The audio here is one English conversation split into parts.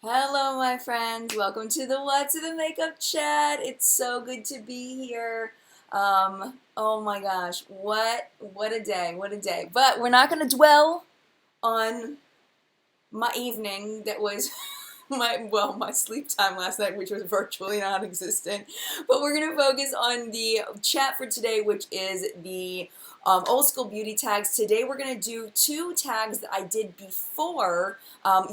Hello, my friends. Welcome to the What's in the Makeup chat. It's so good to be here. Oh my gosh, what a day, what a day. But we're not going to dwell on my evening that was my sleep time last night, which was virtually non-existent. But we're going to focus on the chat for today, which is the old school beauty tags. Today we're going to do two tags that I did before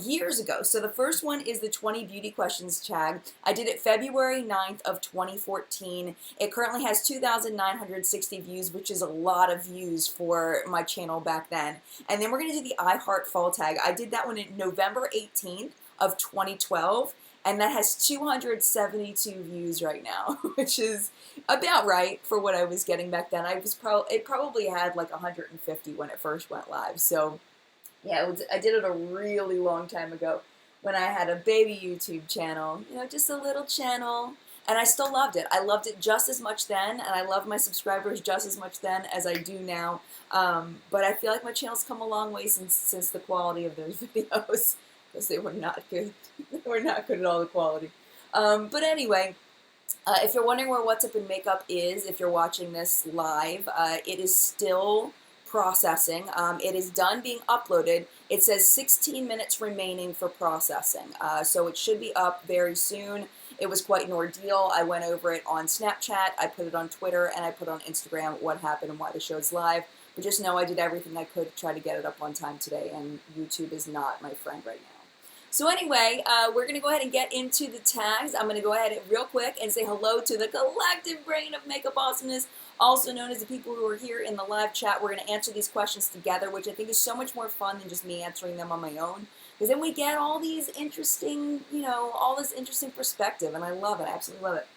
years ago. So the first one is the 20 beauty questions tag. I did it February 9th of 2014. It currently has 2,960 views, which is a lot of views for my channel back then. And then we're going to do the I Heart Fall tag. I did that one in November 18th of 2012, and that has 272 views right now, which is about right for what I was getting back then. It probably had like 150 when it first went live. So yeah, I did it a really long time ago when I had a baby YouTube channel, just a little channel. And I still loved it. I loved it just as much then, and I love my subscribers just as much then as I do now. But I feel like my channel's come a long way since the quality of those videos, because they were not good. They were not good at all, the quality. But anyway, if you're wondering where What's Up in Makeup is, if you're watching this live, it is still processing. It is done being uploaded. It says 16 minutes remaining for processing, so it should be up very soon. It was quite an ordeal. I went over it on Snapchat, I put it on Twitter, and I put on Instagram what happened and why the show's live. But just know I did everything I could to try to get it up on time today, and YouTube is not my friend right now. So anyway, we're going to go ahead and get into the tags. I'm going to go ahead and real quick and say hello to the collective brain of makeup awesomeness, also known as the people who are here in the live chat. We're going to answer these questions together, which I think is so much more fun than just me answering them on my own. Because then we get all these interesting, all this interesting perspective, and I love it. I absolutely love it.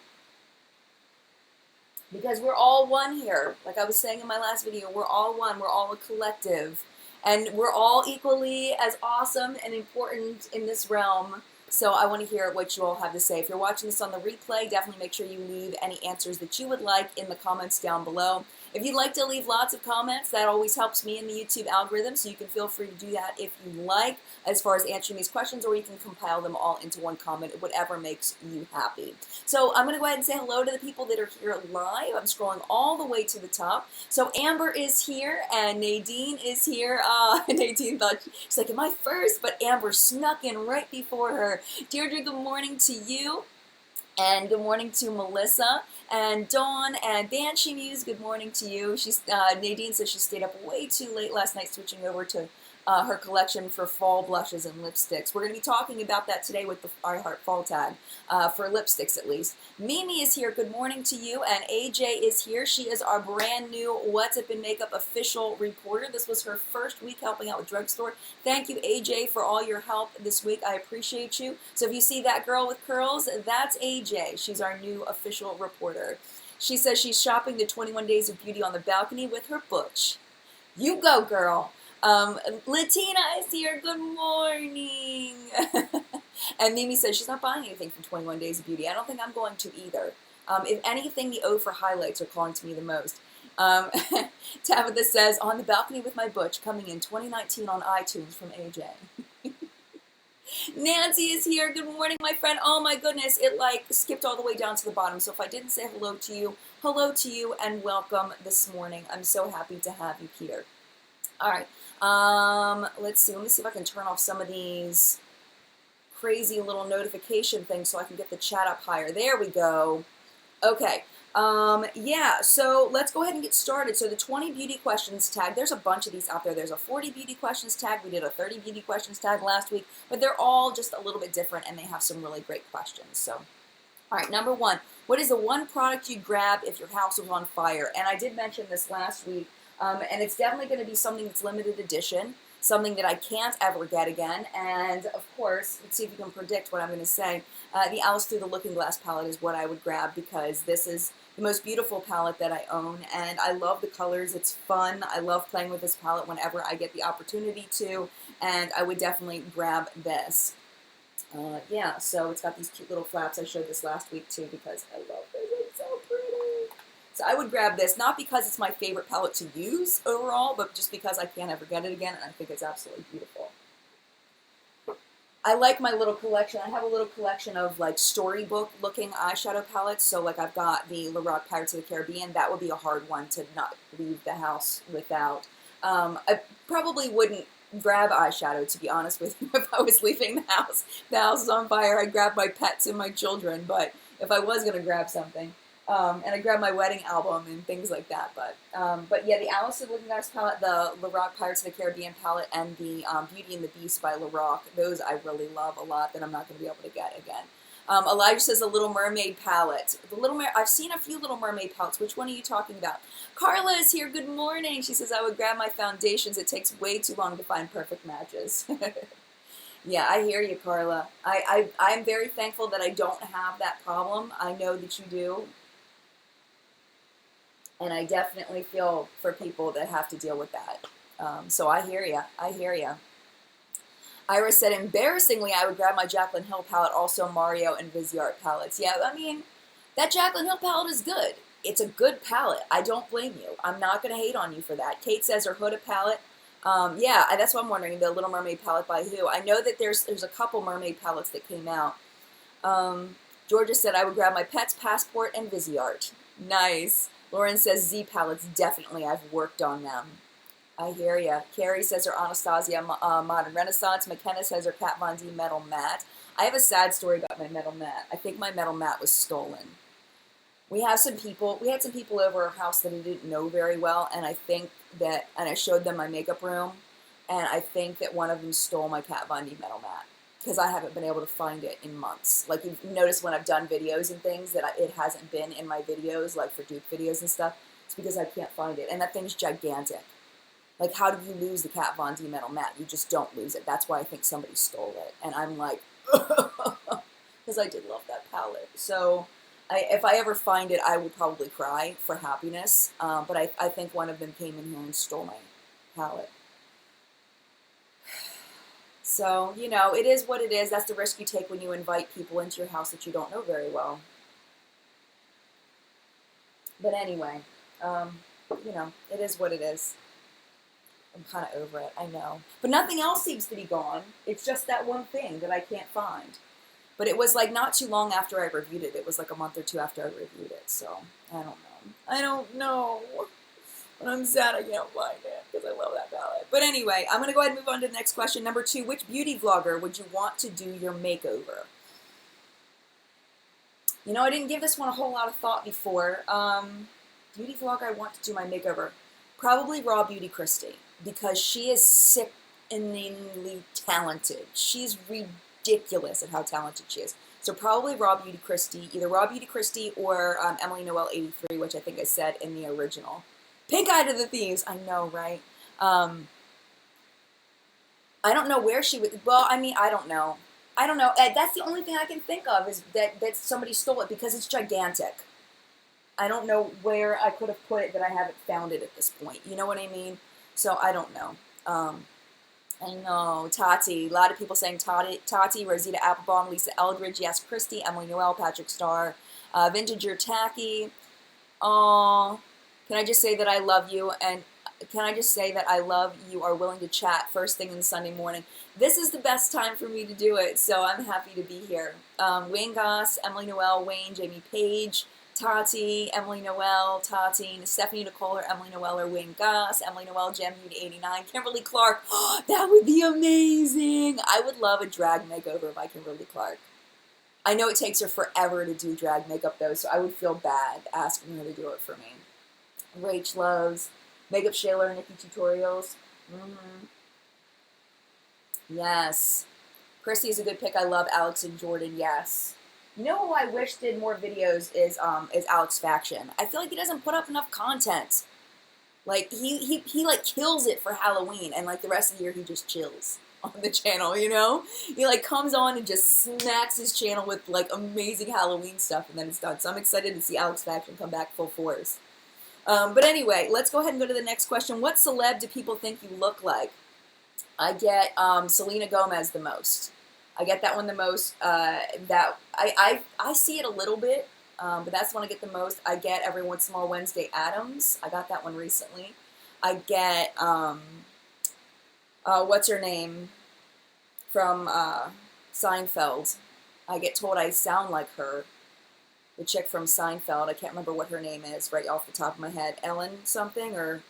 Because we're all one here. Like I was saying in my last video, we're all one. We're all a collective. And we're all equally as awesome and important in this realm. So I want to hear what you all have to say. If you're watching this on the replay, definitely make sure you leave any answers that you would like in the comments down below. If you'd like to leave lots of comments, that always helps me in the YouTube algorithm, so you can feel free to do that if you like, as far as answering these questions, or you can compile them all into one comment, whatever makes you happy. So I'm going to go ahead and say hello to the people that are here live. I'm scrolling all the way to the top. So Amber is here, and Nadine is here. Nadine thought, she's like, am I first? But Amber snuck in right before her. Deirdre, good morning to you. And good morning to Melissa and Dawn and Banshee Muse. Good morning to you. Nadine says she stayed up way too late last night switching over to her collection for fall blushes and lipsticks. We're going to be talking about that today with the I Heart Fall tag, for lipsticks at least. Mimi is here. Good morning to you. And AJ is here. She is our brand new What's Up in Makeup official reporter. This was her first week helping out with Drugstore. Thank you, AJ, for all your help this week. I appreciate you. So if you see that girl with curls, that's AJ. She's our new official reporter. She says she's shopping the 21 Days of Beauty on the balcony with her butch. You go, girl. Latina is here. Good morning. And Mimi says she's not buying anything from 21 Days of Beauty. I don't think I'm going to either. If anything, the O for highlights are calling to me the most. Tabitha says, on the balcony with my butch, coming in 2019 on iTunes from AJ. Nancy is here. Good morning, my friend. Oh my goodness, it skipped all the way down to the bottom. So if I didn't say hello to you and welcome this morning. I'm so happy to have you here. All right. Let's see. Let me see if I can turn off some of these crazy little notification things so I can get the chat up higher. There we go. Okay. Yeah, so let's go ahead and get started. So the 20 beauty questions tag, there's a bunch of these out there. There's a 40 beauty questions tag. We did a 30 beauty questions tag last week, but they're all just a little bit different and they have some really great questions. So, all right, number one, what is the one product you'd grab if your house was on fire? And I did mention this last week. And it's definitely going to be something that's limited edition, something that I can't ever get again. And of course, let's see if you can predict what I'm going to say. The Alice Through the Looking Glass palette is what I would grab because this is the most beautiful palette that I own. And I love the colors. It's fun. I love playing with this palette whenever I get the opportunity to. And I would definitely grab this. Yeah, so it's got these cute little flaps. I showed this last week too because I love this. It's so pretty. So I would grab this, not because it's my favorite palette to use overall, but just because I can't ever get it again, and I think it's absolutely beautiful. I like my little collection. I have a little collection of like storybook looking eyeshadow palettes. So like I've got the Lorac Pirates of the Caribbean. That would be a hard one to not leave the house without. I probably wouldn't grab eyeshadow, to be honest with you, if I was leaving the house. The house is on fire. I'd grab my pets and my children. But if I was going to grab something, and I grabbed my wedding album and things like that. But yeah, the Alice in Looking Glass palette, the Lorac Pirates of the Caribbean palette, and the Beauty and the Beast by Lorac, those I really love a lot that I'm not going to be able to get again. Elijah says the Little Mermaid palette. I've seen a few Little Mermaid palettes. Which one are you talking about? Carla is here. Good morning. She says, I would grab my foundations. It takes way too long to find perfect matches. Yeah, I hear you, Carla. I'm very thankful that I don't have that problem. I know that you do. And I definitely feel for people that have to deal with that. So I hear you. I hear you. Iris said, embarrassingly, I would grab my Jaclyn Hill palette, also Mario and Viseart palettes. Yeah, I mean, that Jaclyn Hill palette is good. It's a good palette. I don't blame you. I'm not going to hate on you for that. Kate says her Huda palette. Yeah, that's what I'm wondering, the Little Mermaid palette by who? I know that there's a couple mermaid palettes that came out. Georgia said, I would grab my Pets Passport and Viseart. Nice. Lauren says Z palettes, definitely. I've worked on them. I hear ya. Carrie says her Anastasia Modern Renaissance. McKenna says her Kat Von D Metal Matte. I have a sad story about my metal matte. I think my metal matte was stolen. We had some people over our house that I didn't know very well, and I showed them my makeup room, and I think that one of them stole my Kat Von D Metal Matte, because I haven't been able to find it in months. Like, you've noticed when I've done videos and things that it hasn't been in my videos, like for dupe videos and stuff. It's because I can't find it, and that thing's gigantic. Like, how do you lose the Kat Von D Metal Matte? You just don't lose it. That's why I think somebody stole it, and I'm like, because I did love that palette. So if I ever find it, I would probably cry for happiness, but I think one of them came in here and stole my palette. So, you know, it is what it is. That's the risk you take when you invite people into your house that you don't know very well. But anyway, you know, it is what it is. I'm kind of over it, I know. But nothing else seems to be gone. It's just that one thing that I can't find. But it was like not too long after I reviewed it. It was like a month or two after I reviewed it. So, I don't know. I don't know. But I'm sad I can't find it because I love that palette. But anyway, I'm going to go ahead and move on to the next question. Number 2, which beauty vlogger would you want to do your makeover? You know, I didn't give this one a whole lot of thought before. Beauty vlogger I want to do my makeover. Probably Raw Beauty Kristi, because she is sickeningly talented. She's ridiculous at how talented she is. So probably Raw Beauty Kristi, either Raw Beauty Kristi or Emily Noel 83, which I think I said in the original. Pink Eye to the Thieves, I know, right? I don't know where she would, well, I mean, I don't know. That's the only thing I can think of is that somebody stole it because it's gigantic. I don't know where I could have put it that I haven't found it at this point. You know what I mean? So I don't know. I know. Tati. A lot of people saying Tati, Rosita Applebaum, Lisa Eldridge, yes, Kristi, Emily Noel, Patrick Starr, Vintager Tacky. Oh, can I just say that I love you? And can I just say that I love you are willing to chat first thing on Sunday morning? This is the best time for me to do it, so I'm happy to be here. Wayne Goss, Emily Noel, Wayne, Jamie Page, Tati, Emily Noel, Tati, Stephanie Nicole or Emily Noel or Wayne Goss, Emily Noel, Gem Beauty 89, Kimberly Clark. Oh, that would be amazing. I would love a drag makeover by Kimberly Clark. I know it takes her forever to do drag makeup though, so I would feel bad asking her to do it for me. Rach loves Makeup Shayla, Nikki Tutorials. Yes. Kristi is a good pick. I love Alex and Jordan. Yes. You know who I wish did more videos is Alex Faction. I feel like he doesn't put up enough content. Like he like kills it for Halloween, and like the rest of the year he just chills on the channel, you know? He like comes on and just smacks his channel with like amazing Halloween stuff, and then it's done. So I'm excited to see Alex Faction come back full force. But anyway, let's go ahead and go to the next question. What celeb do people think you look like? I get Selena Gomez the most. I get that one the most. That I see it a little bit, but that's the one I get the most. I get every once in a while Wednesday Addams. I got that one recently. I get what's her name from Seinfeld. I get told I sound like her. The chick from Seinfeld. I can't remember what her name is right off the top of my head. Ellen something, or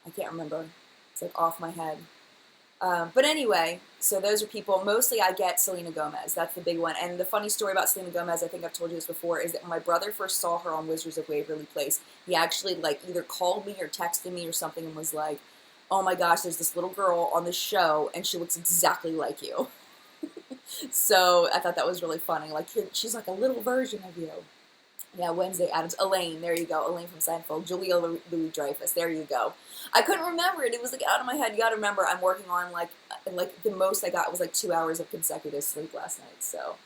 I can't remember. It's like off my head. But anyway, so those are people. Mostly I get Selena Gomez. That's the big one. And the funny story about Selena Gomez, I think I've told you this before, is that when my brother first saw her on Wizards of Waverly Place, he actually like either called me or texted me or something and was like, oh my gosh, there's this little girl on this show and she looks exactly like you. So I thought that was really funny. Like, she's like a little version of you. Yeah, Wednesday Addams. Elaine, there you go. Elaine from Seinfeld. Julia Louis-Dreyfus, there you go. I couldn't remember it. It was like out of my head. You got to remember, I'm working on like the most I got was like 2 hours of consecutive sleep last night. So,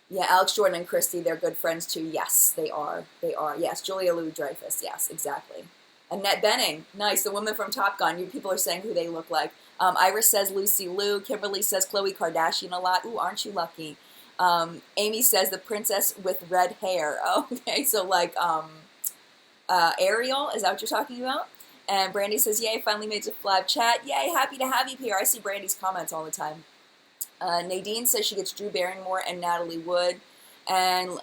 yeah, Alex Jordan and Christy, they're good friends too. Yes, they are. They are. Yes, Julia Louis-Dreyfus. Yes, exactly. Annette Bening, nice. The woman from Top Gun. You people are saying who they look like. Iris says Lucy Liu. Kimberly says Khloe Kardashian a lot. Ooh, aren't you lucky? Amy says the princess with red hair. Oh, okay, so like Ariel, is that what you're talking about? And Brandy says, yay, finally made it to live chat. Yay, happy to have you here. I see Brandy's comments all the time. Nadine says she gets Drew Barrymore and Natalie Wood. And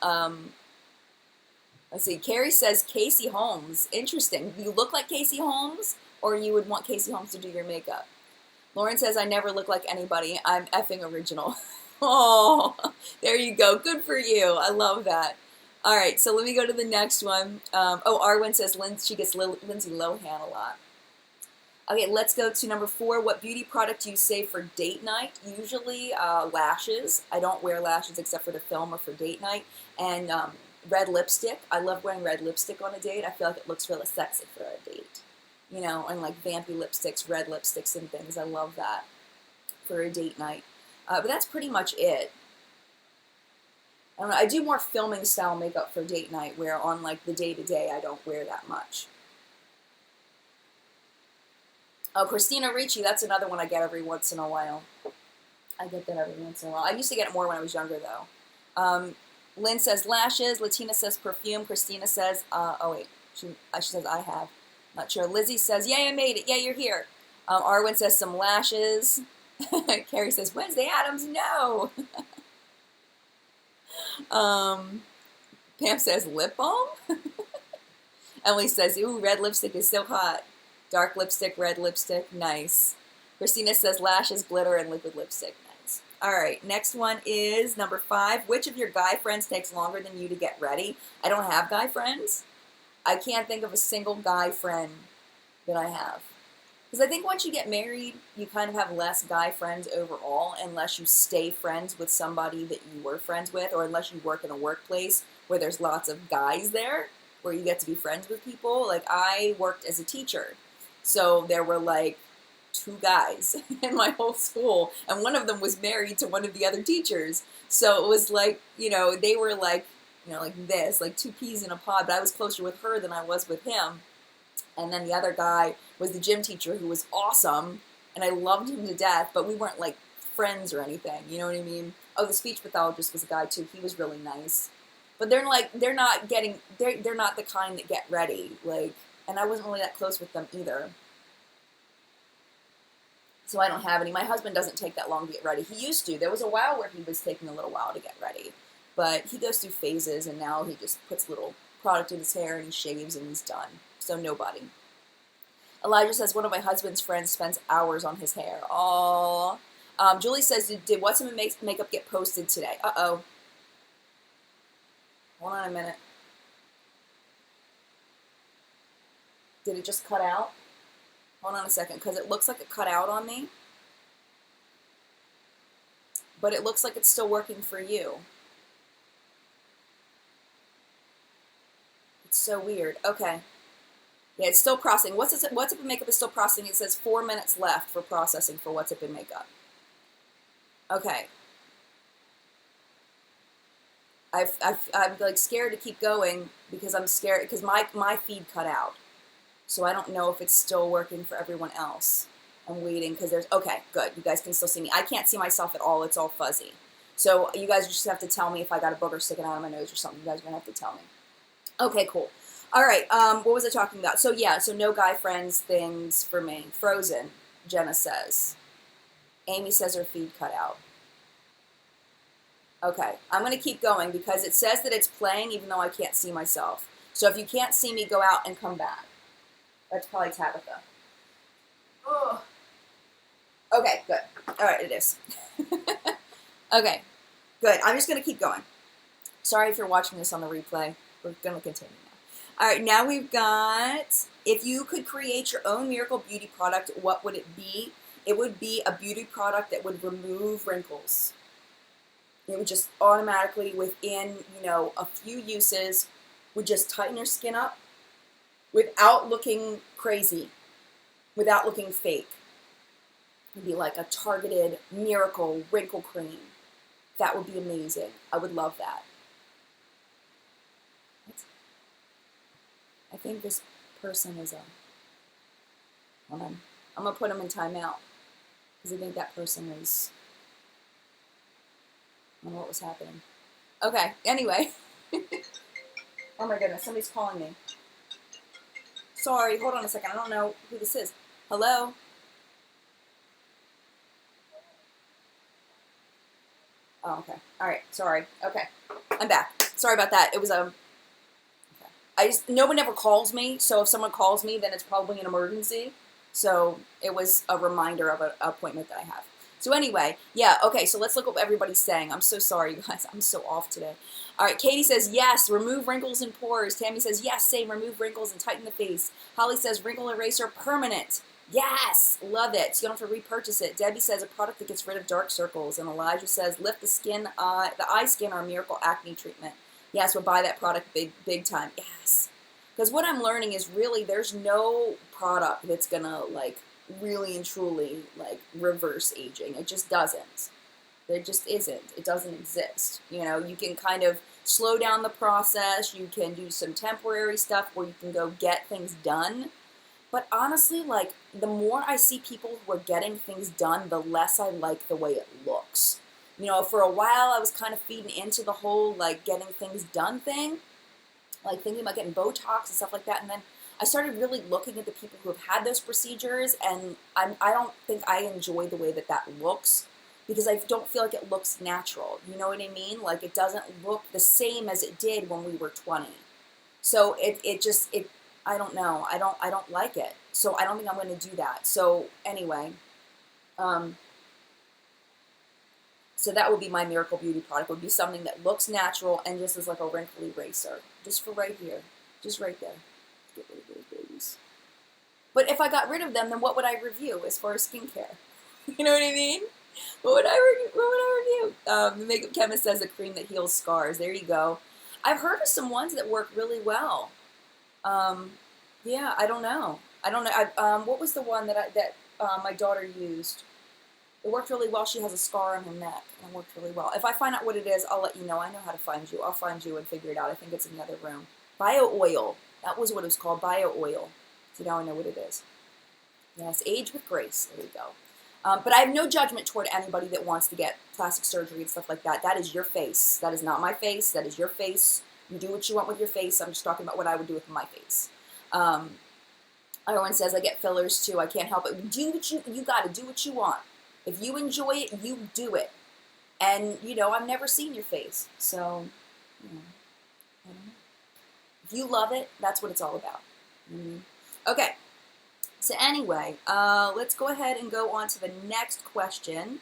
let's see, Carrie says Casey Holmes. Interesting. You look like Casey Holmes, or you would want Casey Holmes to do your makeup? Lauren says, I never look like anybody. I'm effing original. Oh, there you go. Good for you. I love that. All right, so let me go to the next one. Arwen says she gets Lindsay Lohan a lot. Okay, let's go to number 4. What beauty product do you save for date night? Usually lashes. I don't wear lashes except for the film or for date night. And red lipstick. I love wearing red lipstick on a date. I feel like it looks really sexy for a date. You know, and like vampy lipsticks, red lipsticks and things. I love that for a date night. But that's pretty much it. I don't know, I do more filming style makeup for date night, where on like the day-to-day I don't wear that much. Oh, Christina Ricci, that's another one I get every once in a while. I get that every once in a while. I used to get it more when I was younger, though. Lynn says lashes. Latina says perfume. Christina says, she says I have. Not sure. Lizzie says, yay, I made it. Yay, you're here. Arwen says some lashes. Carrie says, Wednesday Addams, no. Pam says lip balm. Emily says, ooh, red lipstick is so hot. Dark lipstick, red lipstick, nice. Christina says lashes, glitter, and liquid lipstick, nice. All right, next one is number 5. Which of your guy friends takes longer than you to get ready? I don't have guy friends. I can't think of a single guy friend that I have. Because I think once you get married, you kind of have less guy friends overall, unless you stay friends with somebody that you were friends with, or unless you work in a workplace where there's lots of guys there, where you get to be friends with people. Like, I worked as a teacher, so there were like 2 guys in my whole school, and one of them was married to one of the other teachers. So it was like, you know, they were like, you know, like this, like 2 peas in a pod, but I was closer with her than I was with him. And then the other guy was the gym teacher, who was awesome, and I loved him to death, but we weren't like friends or anything, you know what I mean? Oh, the speech pathologist was a guy too. He was really nice. But they're not the kind that get ready, like, and I wasn't really that close with them either. So I don't have any. My husband doesn't take that long to get ready. He used to. There was a while where he was taking a little while to get ready, but he goes through phases, and now he just puts little product in his hair and he shaves and he's done. So nobody. Elijah says, one of my husband's friends spends hours on his hair. Aww. Julie says, did What's in Makeup get posted today? Uh-oh. Hold on a minute. Did it just cut out? Hold on a second, because it looks like it cut out on me. But it looks like it's still working for you. It's so weird. Okay. Yeah, it's still processing. What's Up in Makeup is still processing. It says 4 minutes left for processing for What's Up in Makeup. Okay. I'm like scared to keep going because I'm scared because my feed cut out. So I don't know if it's still working for everyone else. I'm waiting because okay, good. You guys can still see me. I can't see myself at all. It's all fuzzy. So you guys just have to tell me if I got a booger sticking out of my nose or something. You guys are going to have to tell me. Okay, cool. All right, what was I talking about? So yeah, so no guy friends things for me. Frozen, Jenna says. Amy says her feed cut out. Okay, I'm going to keep going because it says that it's playing even though I can't see myself. So if you can't see me, go out and come back. That's probably Tabitha. Ugh. Okay, good. All right, it is. Okay, good. I'm just going to keep going. Sorry if you're watching this on the replay. We're going to continue now. All right, now we've got, if you could create your own miracle beauty product, what would it be? It would be a beauty product that would remove wrinkles. It would just automatically, within, a few uses, would just tighten your skin up without looking crazy, without looking fake. It would be like a targeted miracle wrinkle cream. That would be amazing. I would love that. I think this person is hold on. I'm going to put them in timeout because I think that person is, I don't know what was happening. Okay, anyway. Oh my goodness, somebody's calling me. Sorry, hold on a second. I don't know who this is. Hello? Oh, okay. All right, sorry. Okay, I'm back. Sorry about that. It was no one ever calls me, so if someone calls me, then it's probably an emergency. So it was a reminder of an appointment that I have. So anyway, yeah, okay, so let's look at what everybody's saying. I'm so sorry, you guys. I'm so off today. All right, Katie says, yes, remove wrinkles and pores. Tammy says, yes, same, remove wrinkles and tighten the face. Holly says, wrinkle eraser permanent. Yes, love it. So you don't have to repurchase it. Debbie says, a product that gets rid of dark circles. And Elijah says, lift the eye skin or miracle acne treatment. Yes, we'll buy that product big time. Yes. Because what I'm learning is really there's no product that's going to, like, really and truly, like, reverse aging. It just doesn't. There just isn't. It doesn't exist. You can kind of slow down the process. You can do some temporary stuff where you can go get things done. But honestly, like, the more I see people who are getting things done, the less I like the way it looks. For a while, I was kind of feeding into the whole, like, getting things done thing, like thinking about getting Botox and stuff like that. And then I started really looking at the people who have had those procedures, and I don't think I enjoy the way that looks because I don't feel like it looks natural. You know what I mean? Like, it doesn't look the same as it did when we were 20. So I don't know. I don't like it. So I don't think I'm going to do that. So anyway, so that would be my miracle beauty product. It would be something that looks natural and just is like a wrinkle eraser. Just for right here. Just right there. Get rid of those babies. But if I got rid of them, then what would I review as far as skincare? You know what I mean? What would I review? The makeup chemist says a cream that heals scars. There you go. I've heard of some ones that work really well. Yeah, I don't know. What was the one that my daughter used? It worked really well. She has a scar on her neck, and it worked really well. If I find out what it is, I'll let you know. I know how to find you. I'll find you and figure it out. I think it's in the other room. Bio oil. That was what it was called, bio oil. So now I know what it is. Yes, age with grace. There you go. But I have no judgment toward anybody that wants to get plastic surgery and stuff like that. That is your face. That is not my face. That is your face. You do what you want with your face. I'm just talking about what I would do with my face. Everyone says I get fillers too. I can't help it. Do what you got to do what you want. If you enjoy it, you do it. And, I've never seen your face. So, I don't know. If you love it, that's what it's all about. Okay. So anyway, let's go ahead and go on to the next question.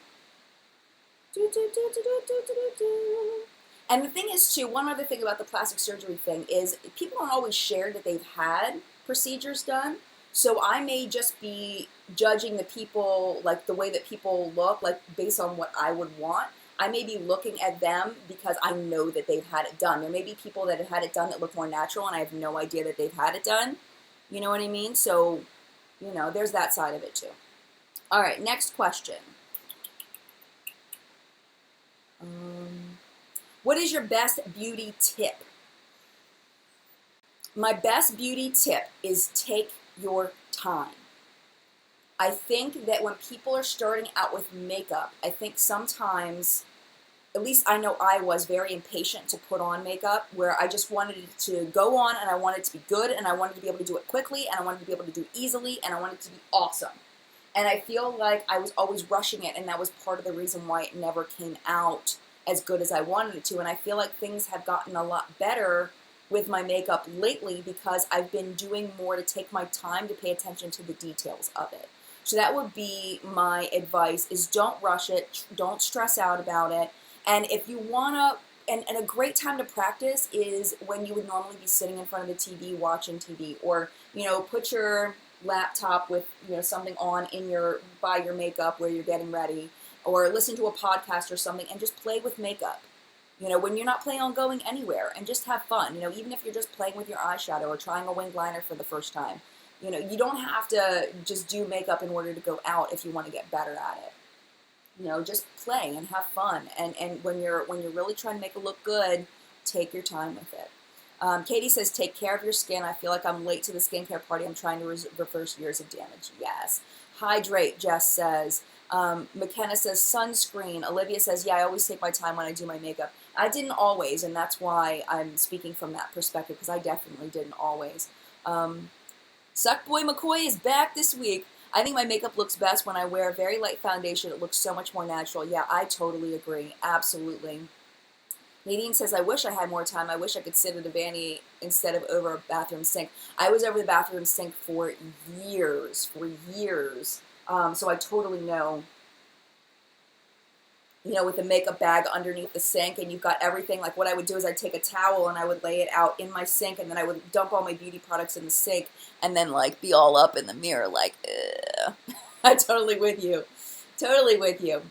And the thing is, too, one other thing about the plastic surgery thing is people don't always share that they've had procedures done. So I may just be judging the people, like the way that people look, like based on what I would want. I may be looking at them because I know that they've had it done. There may be people that have had it done that look more natural, and I have no idea that they've had it done. You know what I mean? So, there's that side of it too. All right, next question. What is your best beauty tip? My best beauty tip is take your time. I think that when people are starting out with makeup, I think sometimes, at least I know I was very impatient to put on makeup, where I just wanted it to go on and I wanted it to be good and I wanted to be able to do it quickly and I wanted to be able to do it easily and I wanted it to be awesome. And I feel like I was always rushing it, and that was part of the reason why it never came out as good as I wanted it to. And I feel like things have gotten a lot better with my makeup lately because I've been doing more to take my time to pay attention to the details of it. So that would be my advice, is don't rush it, don't stress out about it. And if you want to, and a great time to practice is when you would normally be sitting in front of the TV watching TV, or, put your laptop with, something on in by your makeup where you're getting ready, or listen to a podcast or something and just play with makeup. When you're not planning on going anywhere, and just have fun. Even if you're just playing with your eyeshadow or trying a winged liner for the first time. You don't have to just do makeup in order to go out if you want to get better at it. Just play and have fun. And when you're really trying to make it look good, take your time with it. Katie says, take care of your skin. I feel like I'm late to the skincare party. I'm trying to reverse years of damage. Yes. Hydrate, Jess says. McKenna says, sunscreen. Olivia says, yeah, I always take my time when I do my makeup. I didn't always, and that's why I'm speaking from that perspective, because I definitely didn't always. Suckboy McCoy is back this week. I think my makeup looks best when I wear a very light foundation. It looks so much more natural. Yeah, I totally agree. Absolutely. Nadine says, I wish I had more time. I wish I could sit at a vanity instead of over a bathroom sink. I was over the bathroom sink for years. So I totally know. With a makeup bag underneath the sink, and you've got everything. Like, what I would do is I'd take a towel and I would lay it out in my sink, and then I would dump all my beauty products in the sink, and then, be all up in the mirror, ugh. I'm totally with you. Totally with you.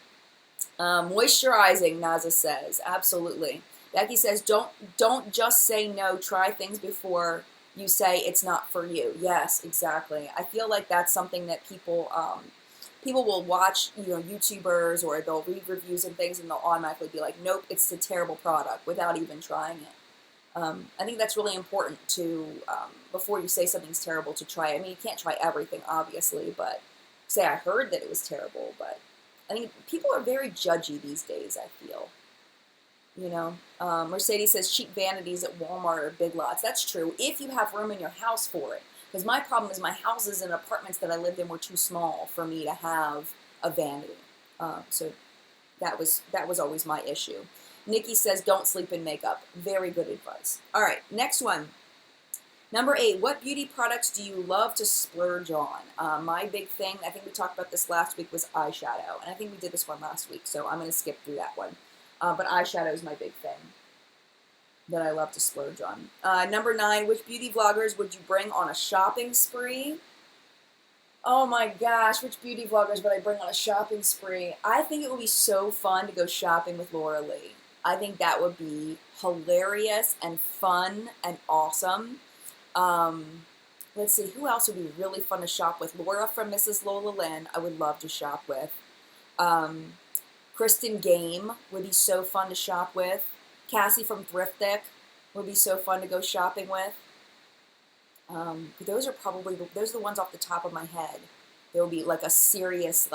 Moisturizing, Naza says. Absolutely. Becky says, don't just say no. Try things before you say it's not for you. Yes, exactly. I feel like that's something that people will watch, YouTubers, or they'll read reviews and things, and they'll automatically be like, nope, it's a terrible product, without even trying it. I think that's really important to, before you say something's terrible, to try it. I mean, you can't try everything, obviously, but say I heard that it was terrible, but I think people are very judgy these days, I feel. Mercedes says cheap vanities at Walmart or Big Lots. That's true, if you have room in your house for it. Because my problem is my houses and apartments that I lived in were too small for me to have a vanity. So that was always my issue. Nikki says, don't sleep in makeup. Very good advice. All right, next one. Number 8, what beauty products do you love to splurge on? My big thing, I think we talked about this last week, was eyeshadow. And I think we did this one last week, so I'm going to skip through that one. But eyeshadow is my big thing that I love to splurge on. Number 9, which beauty vloggers would you bring on a shopping spree? Oh my gosh, which beauty vloggers would I bring on a shopping spree? I think it would be so fun to go shopping with Laura Lee. I think that would be hilarious and fun and awesome. Let's see, who else would be really fun to shop with? Laura from Mrs. Lola Lynn, I would love to shop with. Kristen Game would be so fun to shop with. Cassie from Thriftic would be so fun to go shopping with. Those are the ones off the top of my head. There will be like a serious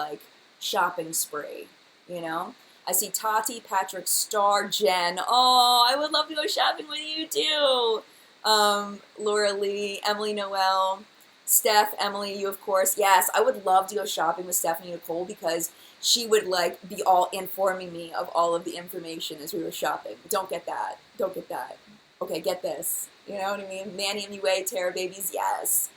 shopping spree, I see Tati, Patrick, Star, Jen. Oh, I would love to go shopping with you too. Laura Lee, Emily Noel, Steph, Emily, you of course. Yes, I would love to go shopping with Stephanie Nicole, because she would be all informing me of all of the information as we were shopping. Don't get that. Okay, get this. You know what I mean? Manny MUA, Tara Babies, yes.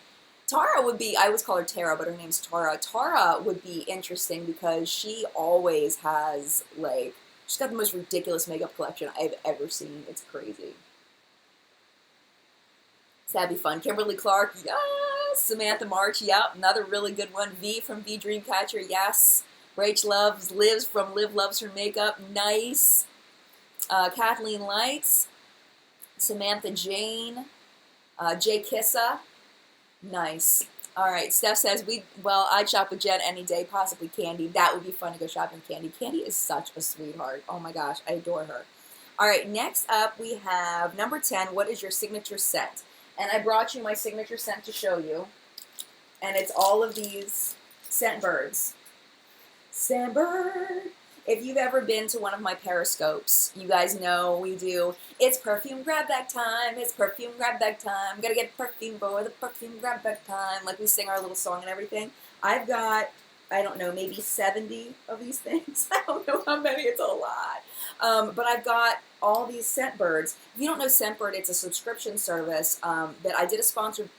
Tara would be, I always call her Tara, but her name's Tara. Tara would be interesting because she always has, she's got the most ridiculous makeup collection I've ever seen. It's crazy. So that'd be fun. Kimberly Clark, yes. Samantha March, yep, another really good one. V from V Dreamcatcher, yes. Rach Lives from Liv Loves Her Makeup, nice. Kathleen Lights, Samantha Jane, Jay Kissa, nice. All right, Steph says, I'd shop with Jen any day, possibly Candy. That would be fun to go shopping with Candy. Candy is such a sweetheart. Oh my gosh, I adore her. All right, next up we have number 10, what is your signature scent? And I brought you my signature scent to show you. And it's all of these Scentbirds. Scentbird. If you've ever been to one of my periscopes, you guys know we do, it's perfume grab bag time, it's perfume grab bag time, gotta get perfume for the perfume grab bag time, like we sing our little song and everything. I've got I don't know, maybe 70 of these things. I don't know how many, it's a lot. But I've got all these Scentbirds. If you don't know Scentbird, it's a subscription service that I did a sponsored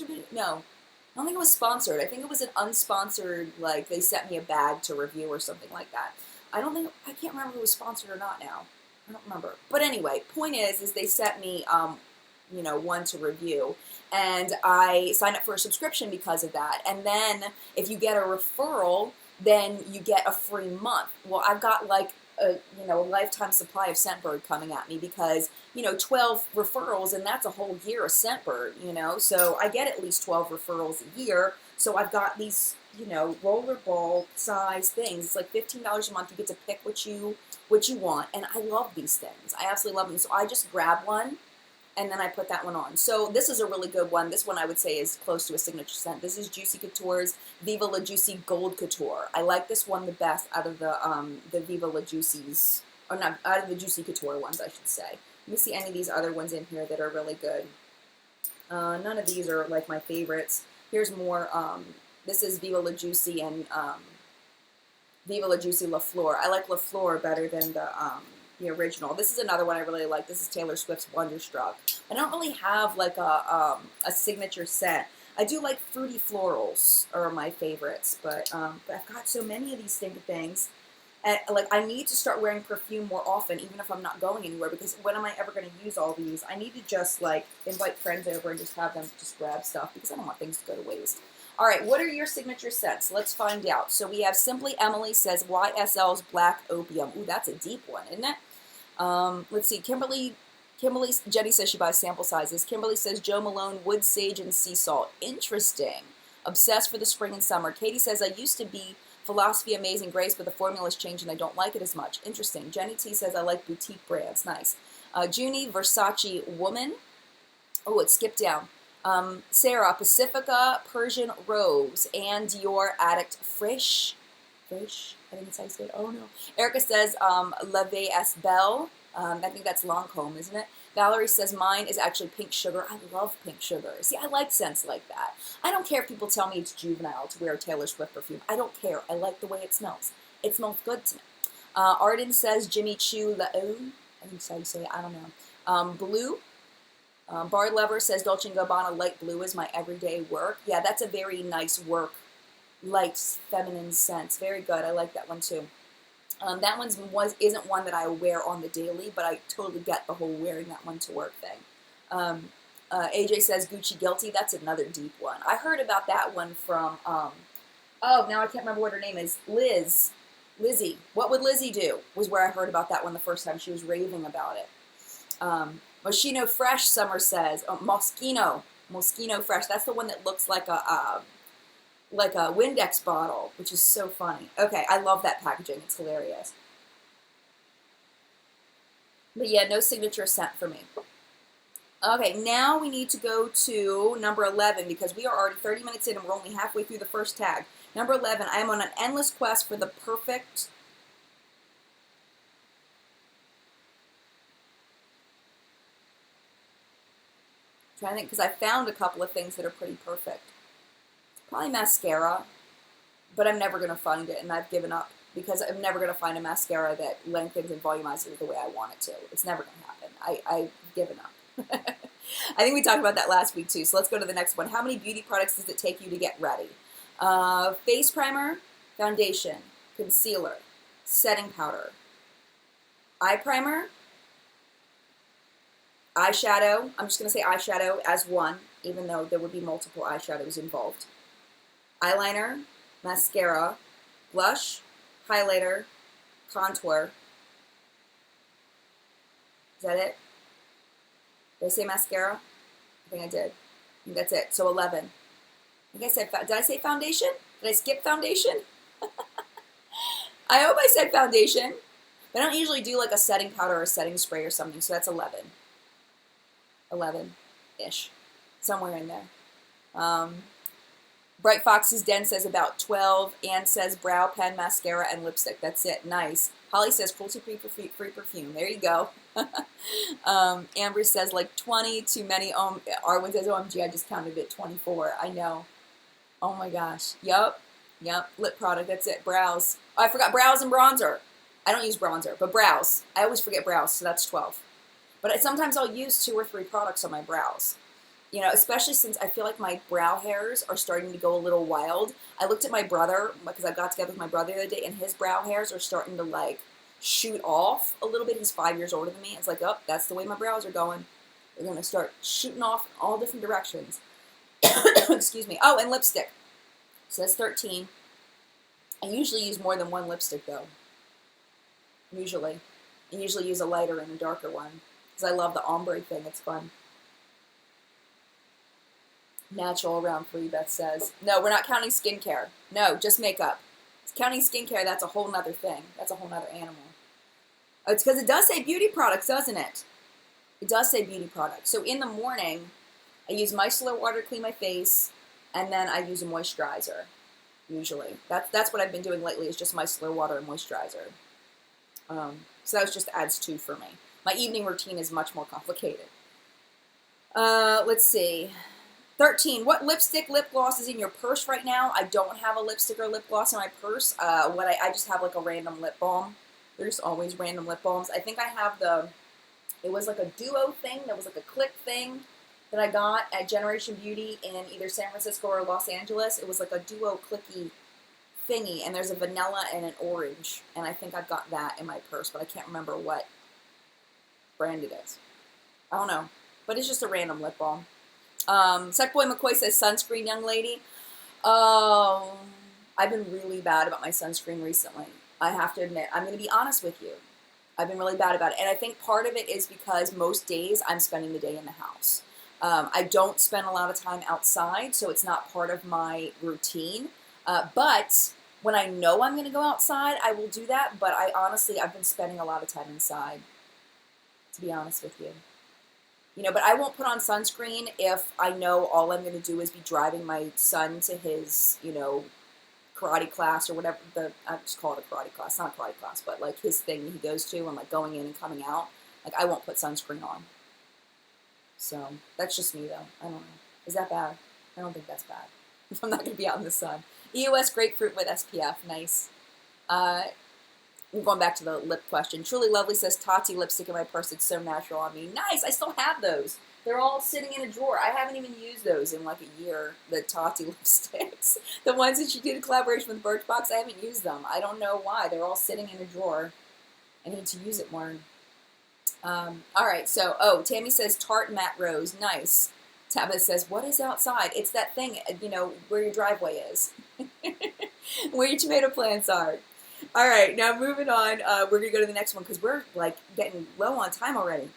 video? No. I don't think it was sponsored. I think it was an unsponsored, like they sent me a bag to review or something like that. I can't remember if it was sponsored or not now. I don't remember. But anyway, point is they sent me, one to review. And I signed up for a subscription because of that. And then if you get a referral, then you get a free month. Well, I've got like a lifetime supply of Scentbird coming at me because, 12 referrals, and that's a whole year of Scentbird, So I get at least 12 referrals a year. So I've got these, rollerball size things. It's like $15 a month. You get to pick what you want. And I love these things. I absolutely love them. So I just grab one and then I put that one on. So this is a really good one. This one I would say is close to a signature scent. This is Juicy Couture's Viva La Juicy Gold Couture. I like this one the best out of the Viva La Juicy's, or not, out of the Juicy Couture ones, I should say. Let me see any of these other ones in here that are really good. None of these are like my favorites. Here's more. This is Viva La Juicy and Viva La Juicy La Flor. I like La Flor better than the original. This is another one I really like. This is Taylor Swift's Wonderstruck. I don't really have like a signature scent. I do like fruity florals are my favorites, but I've got so many of these things. And like I need to start wearing perfume more often, even if I'm not going anywhere, because when am I ever going to use all these? I need to just like invite friends over and just have them just grab stuff because I don't want things to go to waste. All right, what are your signature scents? Let's find out. So we have Simply Emily says YSL's Black Opium. Ooh, that's a deep one, isn't it? Let's see. Kimberly, Jenny says she buys sample sizes. Kimberly says Jo Malone Wood Sage and Sea Salt. Interesting. Obsessed for the spring and summer. Katie says I used to be Philosophy Amazing Grace, but the formula's changed and I don't like it as much. Interesting. Jenny T says I like boutique brands. Nice. Junie Versace Woman. Oh, it skipped down. Sarah, Pacifica, Persian Rose, and Dior Addict Frisch. Frisch? I think that's how you say it. Oh, no. Erica says La Vie Es Belle. I think that's Lancome, isn't it? Valerie says mine is actually Pink Sugar. I love Pink Sugar. See, I like scents like that. I don't care if people tell me it's juvenile to wear Taylor Swift perfume. I don't care. I like the way it smells. It smells good to me. Arden says Jimmy Choo La Eau. I think that's how you say it. I don't know. Blue. Bard Lover says Dolce & Gabbana Light Blue is my everyday work. Yeah, that's a very nice work, light, feminine scent. Very good. I like that one too. That isn't one that I wear on the daily, but I totally get the whole wearing that one to work thing. AJ says Gucci Guilty. That's another deep one. I heard about that one from, now I can't remember what her name is. Lizzie. What Would Lizzie Do? Was where I heard about that one the first time. She was raving about it. Moschino Fresh, Summer says. Oh, Moschino Fresh. That's the one that looks like a Windex bottle, which is so funny. Okay, I love that packaging. It's hilarious. But yeah, no signature scent for me. Okay, now we need to go to number 11 because we are already 30 minutes in and we're only halfway through the first tag. Number 11, I am on an endless quest for the perfect... I'm trying to think, because I found a couple of things that are pretty perfect. Probably mascara, but I'm never going to find it, and I've given up because I'm never going to find a mascara that lengthens and volumizes the way I want it to. It's never going to happen. I've given up. I think we talked about that last week too, so let's go to the next one. How many beauty products does it take you to get ready? Face primer, foundation, concealer, setting powder, eye primer, eyeshadow. I'm just going to say eyeshadow as one, even though there would be multiple eyeshadows involved. Eyeliner, mascara, blush, highlighter, contour. Is that it? Did I say mascara? I think I did. I think that's it. So 11. I think I said, did I say foundation? Did I skip foundation? I hope I said foundation. But I don't usually do like a setting powder or a setting spray or something, so that's 11. 11-ish. Somewhere in there. Bright Fox's Den says about 12. Anne says brow pen, mascara, and lipstick. That's it. Nice. Holly says cruelty-free perfume. There you go. Amber says like 20. Too many. Arwen says OMG, I just counted it 24. I know. Oh my gosh. Yup. Yep, lip product, that's it. Brows. Oh, I forgot brows and bronzer. I don't use bronzer, but brows. I always forget brows, so that's 12. But sometimes I'll use 2 or 3 products on my brows. You know, especially since I feel like my brow hairs are starting to go a little wild. I looked at my brother, because I got together with my brother the other day, and his brow hairs are starting to, like, shoot off a little bit. He's 5 years older than me. It's like, oh, that's the way my brows are going. They're going to start shooting off in all different directions. Excuse me. Oh, and lipstick. So that's 13. I usually use more than 1 lipstick, though. Usually. I usually use a lighter and a darker one, because I love the ombre thing. It's fun. Natural around 3, Beth says. No, we're not counting skincare. No, just makeup. Counting skincare, that's a whole nother thing. That's a whole nother animal. It's because it does say beauty products, doesn't it? It does say beauty products. So in the morning, I use micellar water to clean my face, and then I use a moisturizer, usually. That's what I've been doing lately, is just micellar water and moisturizer. So that just adds 2 for me. My evening routine is much more complicated. Let's see. 13. What lipstick, lip gloss is in your purse right now? I don't have a lipstick or lip gloss in my purse. I just have like a random lip balm. There's always random lip balms. I think I have it was like a duo thing. That was like a click thing that I got at Generation Beauty in either San Francisco or Los Angeles. It was like a duo clicky thingy, and there's a vanilla and an orange. And I think I've got that in my purse, but I can't remember what brand it is. I don't know. But it's just a random lip balm. Sackboy McCoy says sunscreen, young lady. I've been really bad about my sunscreen recently. I have to admit, I'm going to be honest with you. I've been really bad about it. And I think part of it is because most days I'm spending the day in the house. I don't spend a lot of time outside, so it's not part of my routine. But when I know I'm going to go outside, I will do that. But I've been spending a lot of time inside, to be honest with you. You know, but I won't put on sunscreen if I know all I'm going to do is be driving my son to his, karate class or whatever. I just call it a karate class. Not a karate class, but like his thing he goes to, and like going in and coming out. Like, I won't put sunscreen on. So that's just me, though. I don't know. Is that bad? I don't think that's bad. If I'm not going to be out in the sun. EOS grapefruit with SPF. Nice. I'm going back to the lip question. Truly Lovely says, Tati lipstick in my purse. It's so natural on me. Nice. I still have those. They're all sitting in a drawer. I haven't even used those in like a year, the Tati lipsticks. The ones that she did in collaboration with Birchbox, I haven't used them. I don't know why. They're all sitting in a drawer. I need to use it more. All right. So, Tammy says, Tarte Matte Rose. Nice. Tabitha says, what is outside? It's that thing, where your driveway is. Where your tomato plants are. All right, now moving on, we're going to go to the next one because we're, like, getting low on time already.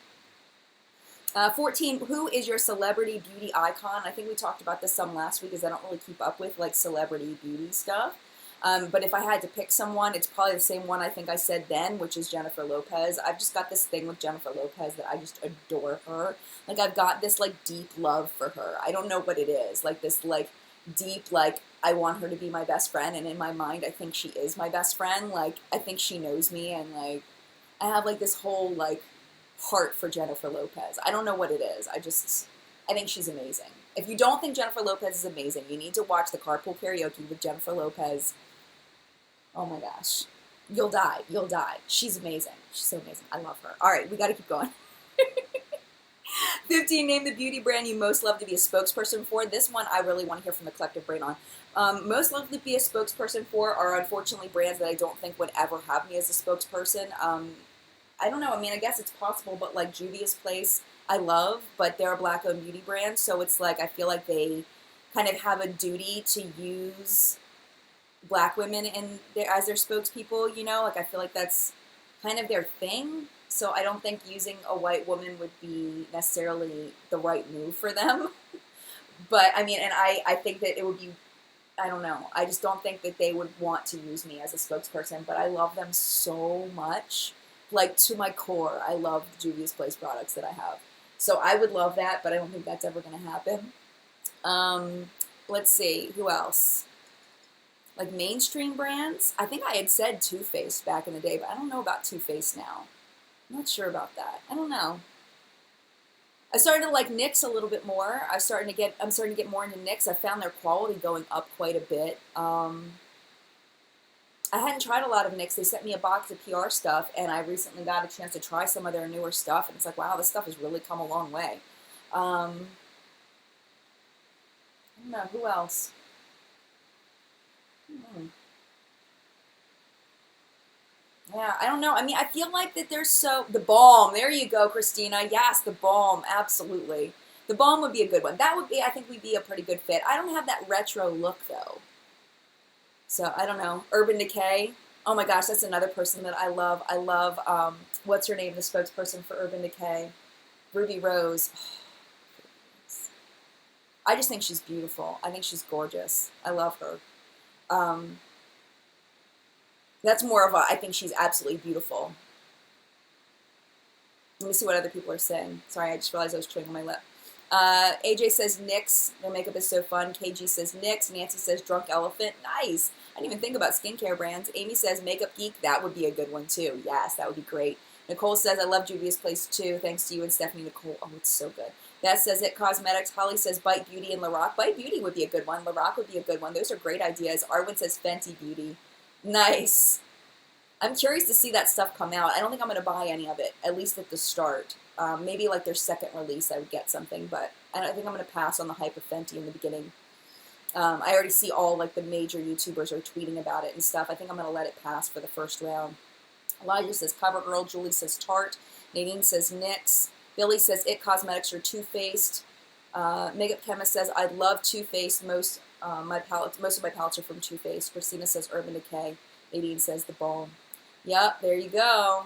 14, who is your celebrity beauty icon? I think we talked about this some last week because I don't really keep up with, like, celebrity beauty stuff. But if I had to pick someone, it's probably the same one I think I said then, which is Jennifer Lopez. I've just got this thing with Jennifer Lopez that I just adore her. Like, I've got this, like, deep love for her. I don't know what it is. Like, this, like, deep, like, I want her to be my best friend, and in my mind, I think she is my best friend. Like, I think she knows me, and, like, I have, like, this whole, like, heart for Jennifer Lopez. I don't know what it is. I think she's amazing. If you don't think Jennifer Lopez is amazing, you need to watch the Carpool Karaoke with Jennifer Lopez. Oh my gosh. You'll die. You'll die. She's amazing. She's so amazing. I love her. All right, we got to keep going. 15, name the beauty brand you most love to be a spokesperson for. This one I really want to hear from the collective brain on. Most love to be a spokesperson for are unfortunately brands that I don't think would ever have me as a spokesperson. I don't know. I mean, I guess it's possible, but like Juvia's Place, I love, but they're a black-owned beauty brand, so it's like I feel like they kind of have a duty to use black women as their spokespeople, Like, I feel like that's kind of their thing. So I don't think using a white woman would be necessarily the right move for them. But, I mean, and I think that it would be, I don't know. I just don't think that they would want to use me as a spokesperson. But I love them so much. Like, to my core, I love the Juvia's Place products that I have. So I would love that, but I don't think that's ever going to happen. Let's see. Who else? Like, mainstream brands? I think I had said Too Faced back in the day, but I don't know about Too Faced now. I'm not sure about that. I don't know. I started to like NYX a little bit more. I'm starting to get more into NYX. I found their quality going up quite a bit. I hadn't tried a lot of NYX. They sent me a box of PR stuff, and I recently got a chance to try some of their newer stuff, and it's like, wow, this stuff has really come a long way. I don't know, who else? Hmm. Yeah, I don't know. I mean, I feel like that there's the balm. There you go, Christina. Yes, the balm. Absolutely. The balm would be a good one. That would be, I think, would be a pretty good fit. I don't have that retro look though. So I don't know. Urban Decay. Oh my gosh, that's another person that I love. I love, what's her name, the spokesperson for Urban Decay? Ruby Rose. I just think she's beautiful. I think she's gorgeous. I love her. Um, that's more of a, I think she's absolutely beautiful. Let me see what other people are saying. Sorry, I just realized I was chewing on my lip. AJ says NYX. Their makeup is so fun. KG says NYX. Nancy says Drunk Elephant. Nice. I didn't even think about skincare brands. Amy says Makeup Geek. That would be a good one too. Yes, that would be great. Nicole says I love Juvia's Place too. Thanks to you and Stephanie Nicole. Oh, it's so good. Beth says It Cosmetics. Holly says Bite Beauty and Lorac. Bite Beauty would be a good one. Lorac would be a good one. Those are great ideas. Arwen says Fenty Beauty. Nice. I'm curious to see that stuff come out. I don't think I'm going to buy any of it, at least at the start. Maybe like their second release, I would get something, but I think I'm going to pass on the hype of Fenty in the beginning. I already see all like the major YouTubers are tweeting about it and stuff. I think I'm going to let it pass for the first round. Elijah says CoverGirl. Julie says Tarte. Nadine says NYX. Billy says It Cosmetics or Too Faced. Makeup Chemist says I love Too Faced. Most of my palettes are from Too Faced. Christina says Urban Decay. Nadine says The Balm. Yep, there you go.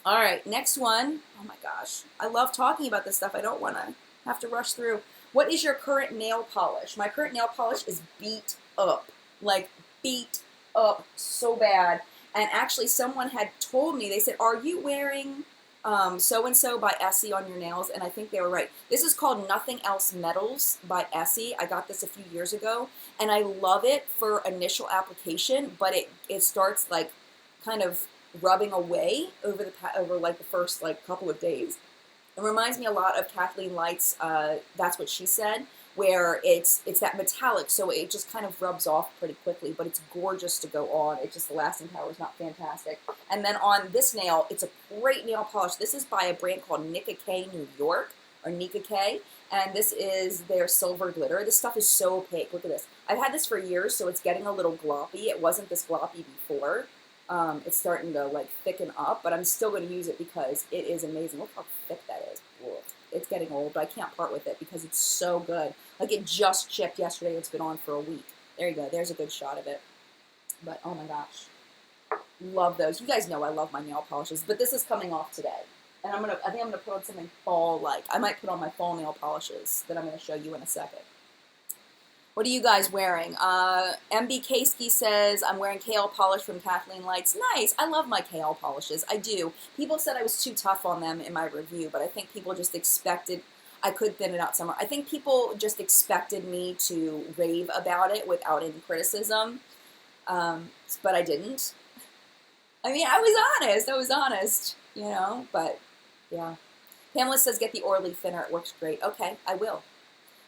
All right, next one. Oh my gosh, I love talking about this stuff. I don't want to have to rush through. What is your current nail polish? My current nail polish is beat up, like beat up so bad. And actually, someone had told me, they said, are you wearing so-and-so by Essie on your nails? And I think they were right. This is called Nothing Else Metals by Essie. I got this a few years ago, and I love it for initial application, but it starts like kind of rubbing away over like the first like couple of days. It reminds me a lot of Kathleen Light's That's What She Said, where it's that metallic, so it just kind of rubs off pretty quickly, but it's gorgeous to go on. It's just the lasting power is not fantastic. And then on this nail, it's a great nail polish. This is by a brand called Nika K New York, or Nika K, and this is their silver glitter. This stuff is so opaque. Look at this. I've had this for years, so it's getting a little gloppy. It wasn't this gloppy before. It's starting to like thicken up, but I'm still going to use it because it is amazing. Look how thick that is. It's getting old, but I can't part with it because it's so good. Like it just chipped yesterday. It's been on for a week. There you go. There's a good shot of it. But oh my gosh, love those. You guys know I love my nail polishes, but this is coming off today, and I think I'm gonna put on something fall like. I might put on my fall nail polishes that I'm gonna show you in a second. What are you guys wearing? MB Kasky says, I'm wearing KL polish from Kathleen Lights. Nice. I love my KL polishes. I do. People said I was too tough on them in my review, but I think people just expected I could thin it out somewhere. I think people just expected me to rave about it without any criticism, but I didn't. I mean, I was honest. I was honest, you know, but yeah. Pamela says, get the Orly thinner. It works great. Okay, I will.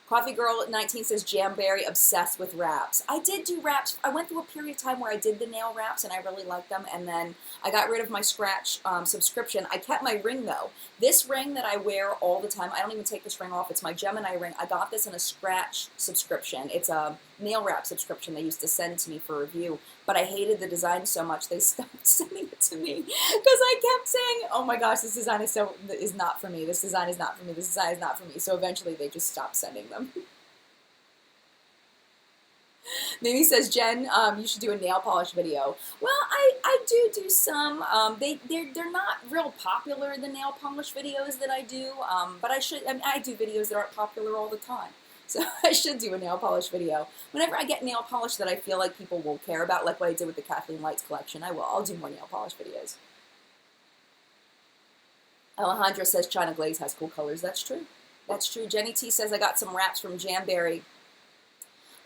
Coffee Girl 19 says Jamberry, obsessed with wraps. I did do wraps. I went through a period of time where I did the nail wraps and I really liked them, and then I got rid of my Scratch subscription. I kept my ring though. This ring that I wear all the time, I don't even take this ring off. It's my Gemini ring. I got this in a Scratch subscription. It's a nail wrap subscription they used to send to me for review, but I hated the design so much they stopped sending it to me because I kept saying, oh my gosh, this design is not for me. This design is not for me. This design is not for me. So eventually they just stopped sending them. Mimi says, Jen, you should do a nail polish video. Well, I do some. They're not real popular, the nail polish videos that I do, but I do videos that aren't popular all the time. So I should do a nail polish video. Whenever I get nail polish that I feel like people will care about, like what I did with the Kathleen Lights collection, I will. I'll do more nail polish videos. Alejandra says China Glaze has cool colors. That's true. That's true. Jenny T says, I got some wraps from Jamberry.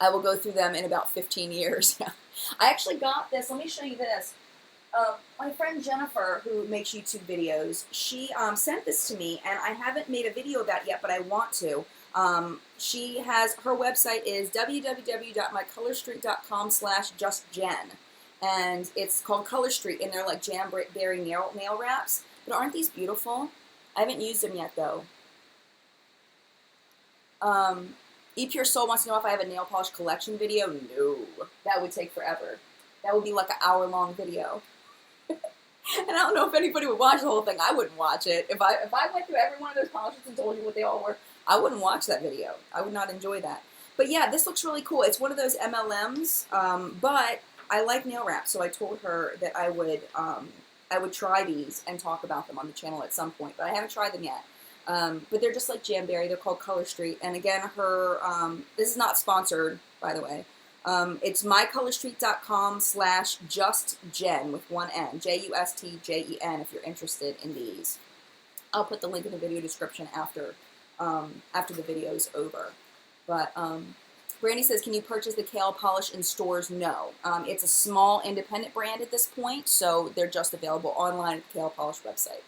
I will go through them in about 15 years. I actually got this. Let me show you this. My friend Jennifer, who makes YouTube videos, she sent this to me, and I haven't made a video about it yet, but I want to. Her website is www.mycolorstreak.com/justjen. and it's called Color Street, and they're like jamberry nail wraps. But aren't these beautiful? I haven't used them yet though. E Pure Soul wants to know if I have a nail polish collection video. No, that would take forever. That would be like an hour-long video. And I don't know if anybody would watch the whole thing. I wouldn't watch it. If I went through every one of those polishes and told you what they all were, I wouldn't watch that video. I would not enjoy that. But yeah, this looks really cool. It's one of those MLMs, but I like nail wraps, so I told her that I would try these and talk about them on the channel at some point. But I haven't tried them yet. But they're just like Jamberry. They're called Color Street. And again, this is not sponsored, by the way. It's mycolorstreet.com/justjen with one N, JUSTJEN, if you're interested in these. I'll put the link in the video description after the video's over. But Brandy says, can you purchase the Kale polish in stores? No. It's a small independent brand at this point, so they're just available online at the Kale Polish website.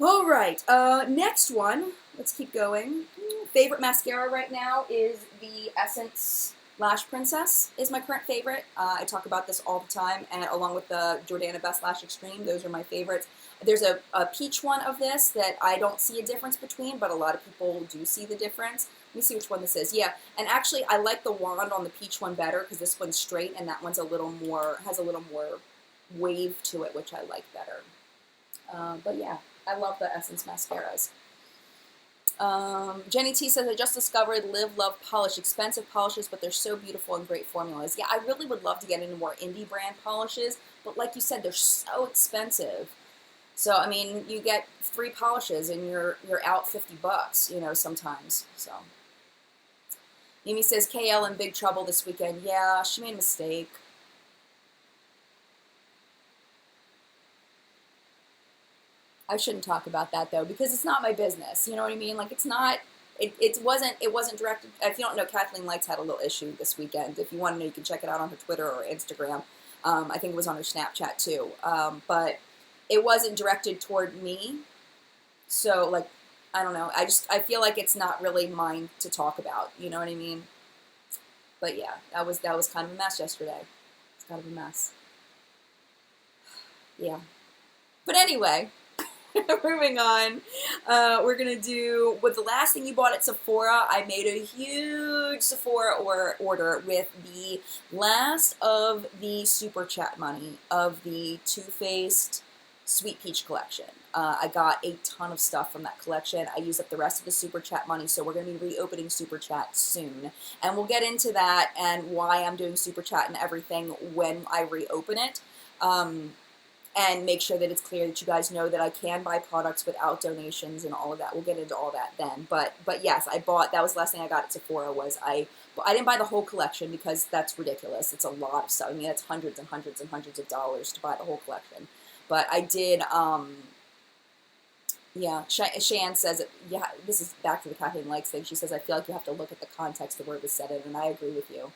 All right, next one. Let's keep going. Favorite mascara right now is the Essence Lash Princess is my current favorite. I talk about this all the time, and along with the Jordana Best Lash Extreme, those are my favorites. There's a peach one of this that I don't see a difference between, but a lot of people do see the difference. Let me see which one this is. Yeah, and actually I like the wand on the peach one better because this one's straight and that one's has a little more wave to it, which I like better. But yeah, I love the Essence mascaras. Jenny T says, I just discovered Live Love Polish. Expensive polishes, but they're so beautiful and great formulas. Yeah, I really would love to get into more indie brand polishes, but like you said, they're so expensive. So, I mean, you get 3 polishes and you're out $50, you know, sometimes. So, Mimi says, KL in big trouble this weekend. Yeah, she made a mistake. I shouldn't talk about that though, because it's not my business. You know what I mean? Like, it's not. It wasn't directed. If you don't know, Kathleen Lights had a little issue this weekend. If you want to know, you can check it out on her Twitter or Instagram. I think it was on her Snapchat too. But it wasn't directed toward me. So, like, I don't know. I feel like it's not really mine to talk about. You know what I mean? But yeah, that was kind of a mess yesterday. It's kind of a mess. Yeah. But anyway. Moving on, we're going to do, with the last thing you bought at Sephora, I made a huge Sephora order with the last of the Super Chat money of the Too Faced Sweet Peach collection. I got a ton of stuff from that collection. I used up the rest of the Super Chat money, so we're going to be reopening Super Chat soon. And we'll get into that and why I'm doing Super Chat and everything when I reopen it. And make sure that it's clear that you guys know that I can buy products without donations and all of that. We'll get into all that then. But yes, I bought, that was the last thing I got at Sephora was I didn't buy the whole collection because that's ridiculous. It's a lot of stuff. I mean, it's hundreds and hundreds and hundreds of dollars to buy the whole collection. But I did, yeah, Shan says, yeah, this is back to the Kathleen Likes thing. She says, I feel like you have to look at the context of where it was said in, and I agree with you.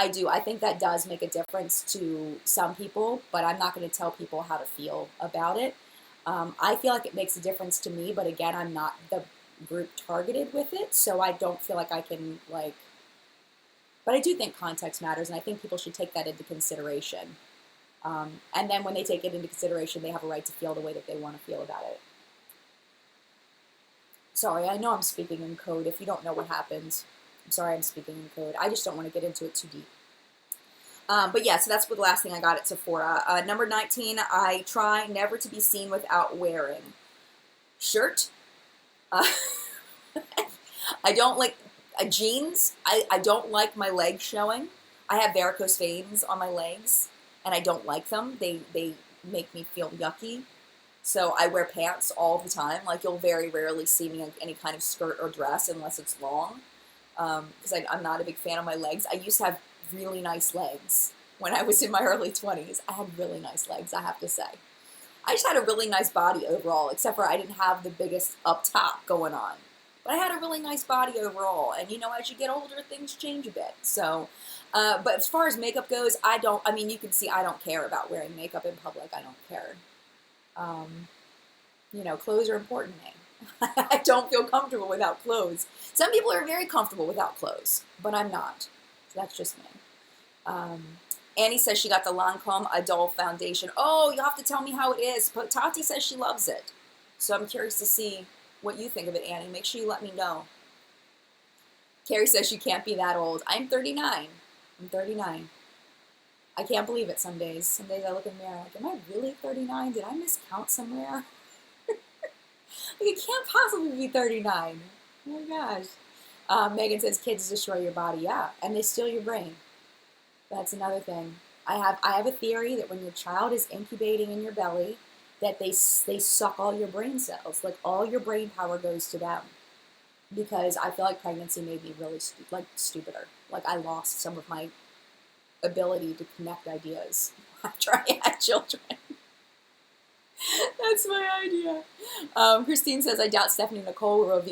I do. I think that does make a difference to some people, but I'm not going to tell people how to feel about it. I feel like it makes a difference to me, but again, I'm not the group targeted with it, so I don't feel like I can, like, but I do think context matters, and I think people should take that into consideration. And then when they take it into consideration, they have a right to feel the way that they want to feel about it. Sorry, I know I'm speaking in code. If you don't know what happens, I'm sorry I'm speaking in code. I just don't want to get into it too deep. But yeah, so that's the last thing I got at Sephora. Number 19, I try never to be seen without wearing. Shirt. I don't like jeans. I don't like my legs showing. I have varicose veins on my legs, and I don't like them. They make me feel yucky. So I wear pants all the time. Like, you'll very rarely see me in any kind of skirt or dress unless it's long. Because I'm not a big fan of my legs. I used to have really nice legs when I was in my early 20s. I had really nice legs, I have to say. I just had a really nice body overall, except for I didn't have the biggest up top going on. But I had a really nice body overall. And, you know, as you get older, things change a bit. So, but as far as makeup goes, I mean, you can see I don't care about wearing makeup in public. I don't care. You know, clothes are important to me. I don't feel comfortable without clothes. Some people are very comfortable without clothes, but I'm not. So that's just me. Annie says she got the Lancome Adult Foundation. Oh, you'll have to tell me how it is. But Tati says she loves it. So I'm curious to see what you think of it, Annie. Make sure you let me know. Carrie says she can't be that old. I'm 39. I'm 39. I can't believe it some days. Some days I look in the mirror like, am I really 39? Did I miscount somewhere? Like, it can't possibly be 39. Oh my gosh. Megan says kids destroy your body. Yeah, and they steal your brain. That's another thing. I have a theory that when your child is incubating in your belly, that they suck all your brain cells. Like, all your brain power goes to them. Because I feel like pregnancy made me really stupider. Like, I lost some of my ability to connect ideas after I had children. That's my idea. Christine says, I doubt Stephanie Nicole will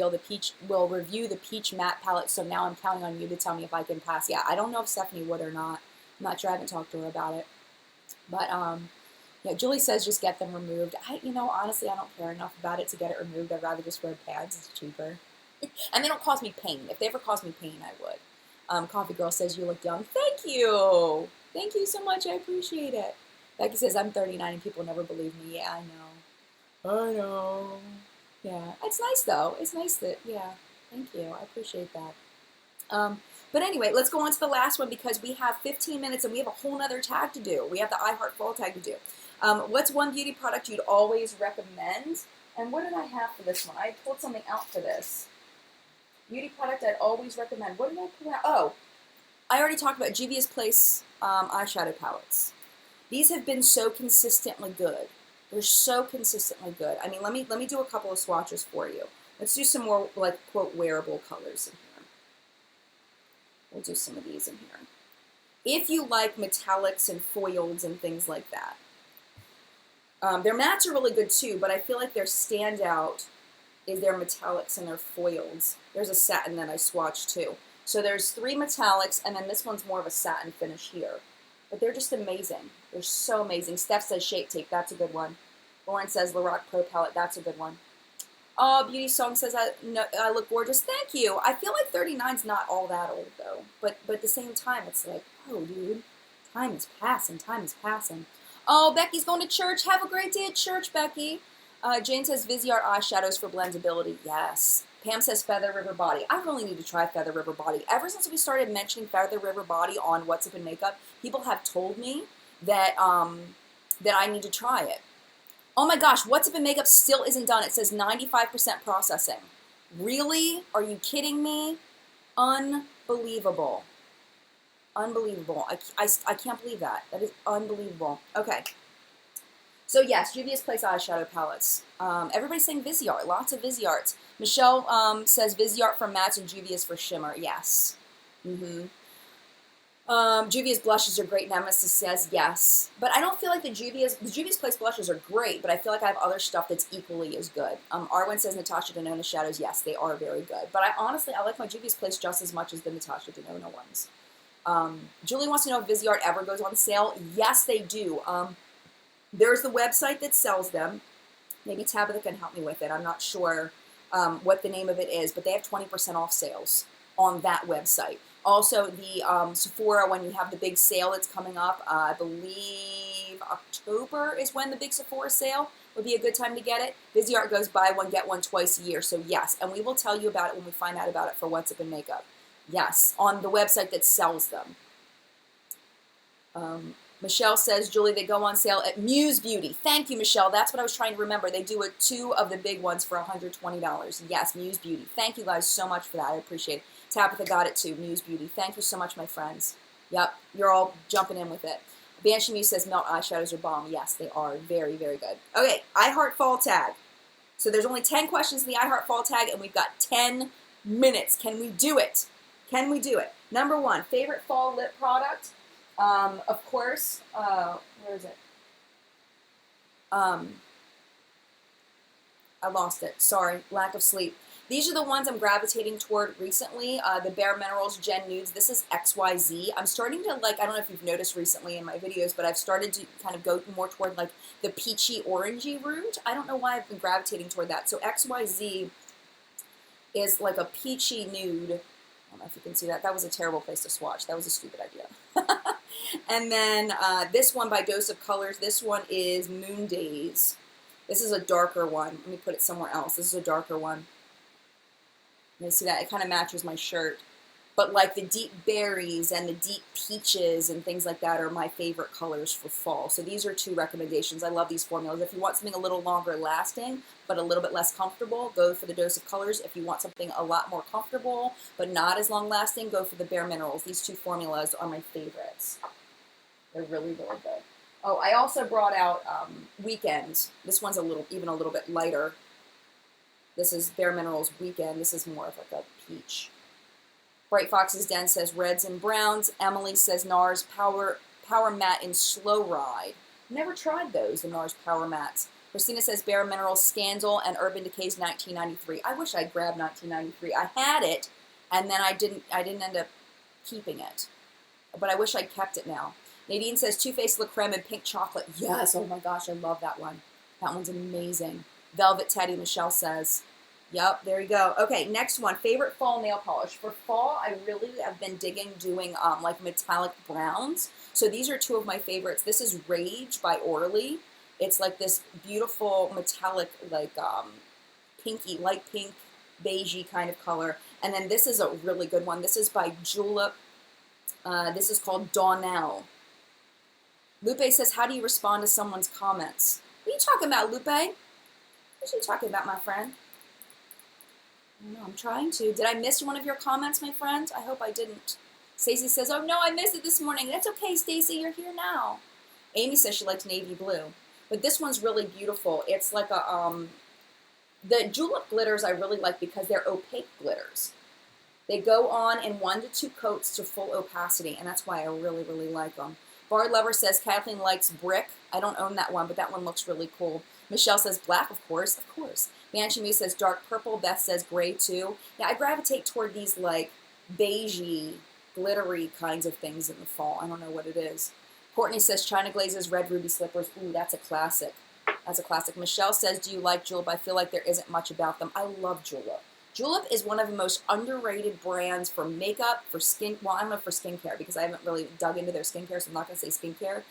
review the peach matte palette, so now I'm counting on you to tell me if I can pass. Yeah, I don't know if Stephanie would or not. I'm not sure. I haven't talked to her about it. But, yeah, Julie says just get them removed. Honestly, I don't care enough about it to get it removed. I'd rather just wear pads. It's cheaper. And they don't cause me pain. If they ever caused me pain, I would. Coffee Girl says, you look young. Thank you. Thank you so much. I appreciate it. Becky says, I'm 39 and people never believe me. Yeah, I know. I know. Yeah. It's nice, though. It's nice that, yeah. Thank you. I appreciate that. But anyway, let's go on to the last one because we have 15 minutes and we have a whole nother tag to do. We have the iHeart Fall tag to do. What's one beauty product you'd always recommend? And what did I have for this one? I pulled something out for this. Beauty product I'd always recommend. What did I pull out? Oh, I already talked about Juvia's Place eyeshadow palettes. These have been so consistently good. They're so consistently good. I mean, let me do a couple of swatches for you. Let's do some more, like, quote, wearable colors in here. We'll do some of these in here. If you like metallics and foils and things like that. Their mattes are really good too, but I feel like their standout is their metallics and their foils. There's a satin that I swatched too. So there's 3 metallics, and then this one's more of a satin finish here. But they're just amazing. They're so amazing. Steph says Shape Tape. That's a good one. Lauren says Lorac Pro Palette. That's a good one. Oh, Beauty Song says I look gorgeous. Thank you. I feel like 39's not all that old, though. But at the same time, it's like, oh, dude, time is passing. Time is passing. Oh, Becky's going to church. Have a great day at church, Becky. Jane says Viseart eyeshadows for blendability. Yes. Pam says Feather River Body. I really need to try Feather River Body. Ever since we started mentioning Feather River Body on What's Up in Makeup, people have told me that that I need to try it. Oh my gosh, What's Up in Makeup still isn't done. It says 95% processing. Really? Are you kidding me? Unbelievable. Unbelievable. I can't believe that. That is unbelievable. Okay. So yes, Juvia's Place eyeshadow palettes. Everybody's saying Viseart. Lots of Visearts. Michelle says Viseart for mattes and Juvia's for shimmer. Yes. Juvia's blushes are great. Nemesis says yes. But I don't feel like the Juvia's Place blushes are great, but I feel like I have other stuff that's equally as good. Arwen says Natasha Denona shadows. Yes, they are very good. But I like my Juvia's Place just as much as the Natasha Denona ones. Julie wants to know if Viseart ever goes on sale. Yes, they do. There's the website that sells them. Maybe Tabitha can help me with it. I'm not sure what the name of it is, but they have 20% off sales on that website. Also, the Sephora, when you have the big sale that's coming up, I believe October is when the big Sephora sale would be a good time to get it. Viseart goes buy one, get one twice a year. So yes, and we will tell you about it when we find out about it for What's Up in Makeup. Yes, on the website that sells them. Michelle says, Julie, they go on sale at Muse Beauty. Thank you, Michelle. That's what I was trying to remember. They do 2 of the big ones for $120. Yes, Muse Beauty. Thank you guys so much for that. I appreciate it. Tabitha got it too, Muse Beauty. Thank you so much, my friends. Yep, you're all jumping in with it. Banshee Muse says Melt eyeshadows are bomb. Yes, they are. Very, very good. Okay, iHeart Fall tag. So there's only 10 questions in the iHeart Fall tag, and we've got 10 minutes. Can we do it? Can we do it? Number 1, favorite fall lip product? Of course, where is it? I lost it. Sorry, lack of sleep. These are the ones I'm gravitating toward recently. The Bare Minerals Gen Nudes. This is XYZ. I'm starting to I don't know if you've noticed recently in my videos, but I've started to kind of go more toward like the peachy orangey route. I don't know why I've been gravitating toward that. So XYZ is like a peachy nude. I don't know if you can see that. That was a terrible place to swatch. That was a stupid idea. And then this one by Dose of Colors. This one is Moon Days. This is a darker one. Let me put it somewhere else. This is a darker one. You see that? It kind of matches my shirt. But like the deep berries and the deep peaches and things like that are my favorite colors for fall. So these are 2 recommendations. I love these formulas. If you want something a little longer lasting, but a little bit less comfortable, go for the Dose of Colors. If you want something a lot more comfortable, but not as long lasting, go for the Bare Minerals. These 2 formulas are my favorites. They're really, really good. Oh, I also brought out Weekend. This one's even a little bit lighter. This is Bare Minerals Weekend. This is more of like a peach. Bright Fox's Den says reds and browns. Emily says NARS Power Matte in Slow Ride. Never tried those, the NARS Power Mattes. Christina says Bare Minerals Scandal and Urban Decay's 1993. I wish I'd grabbed 1993. I had it, and then I didn't end up keeping it. But I wish I'd kept it now. Nadine says Too Faced La Creme and Pink Chocolate. Yes, oh my gosh, I love that one. That one's amazing. Velvet Teddy, Michelle says. Yep, there you go. Okay, next one. Favorite fall nail polish. For fall, I really have been digging doing like metallic browns. So these are 2 of my favorites. This is Rage by Orly. It's like this beautiful metallic, like pinky, light pink, beigey kind of color. And then this is a really good one. This is by Julep. This is called Donnell. Lupe says, how do you respond to someone's comments? What are you talking about, Lupe? What are you talking about, my friend? No, I'm trying to. Did I miss one of your comments, my friend? I hope I didn't. Stacy says, oh no, I missed it this morning. That's okay, Stacy, you're here now. Amy says she likes navy blue. But this one's really beautiful. It's like a, the Julep glitters I really like because they're opaque glitters. They go on in 1 to 2 coats to full opacity, and that's why I really, really like them. Bard Lover says Kathleen likes brick. I don't own that one, but that one looks really cool. Michelle says black, of course, of course. Banshee Muse says dark purple. Beth says gray too. Yeah, I gravitate toward these like beigey, glittery kinds of things in the fall. I don't know what it is. Courtney says China Glazes red ruby slippers. Ooh, that's a classic. That's a classic. Michelle says, do you like Julep? I feel like there isn't much about them. I love Julep. Julep is one of the most underrated brands for makeup, for skin. Well, I don't know for skincare because I haven't really dug into their skincare, so I'm not going to say skincare.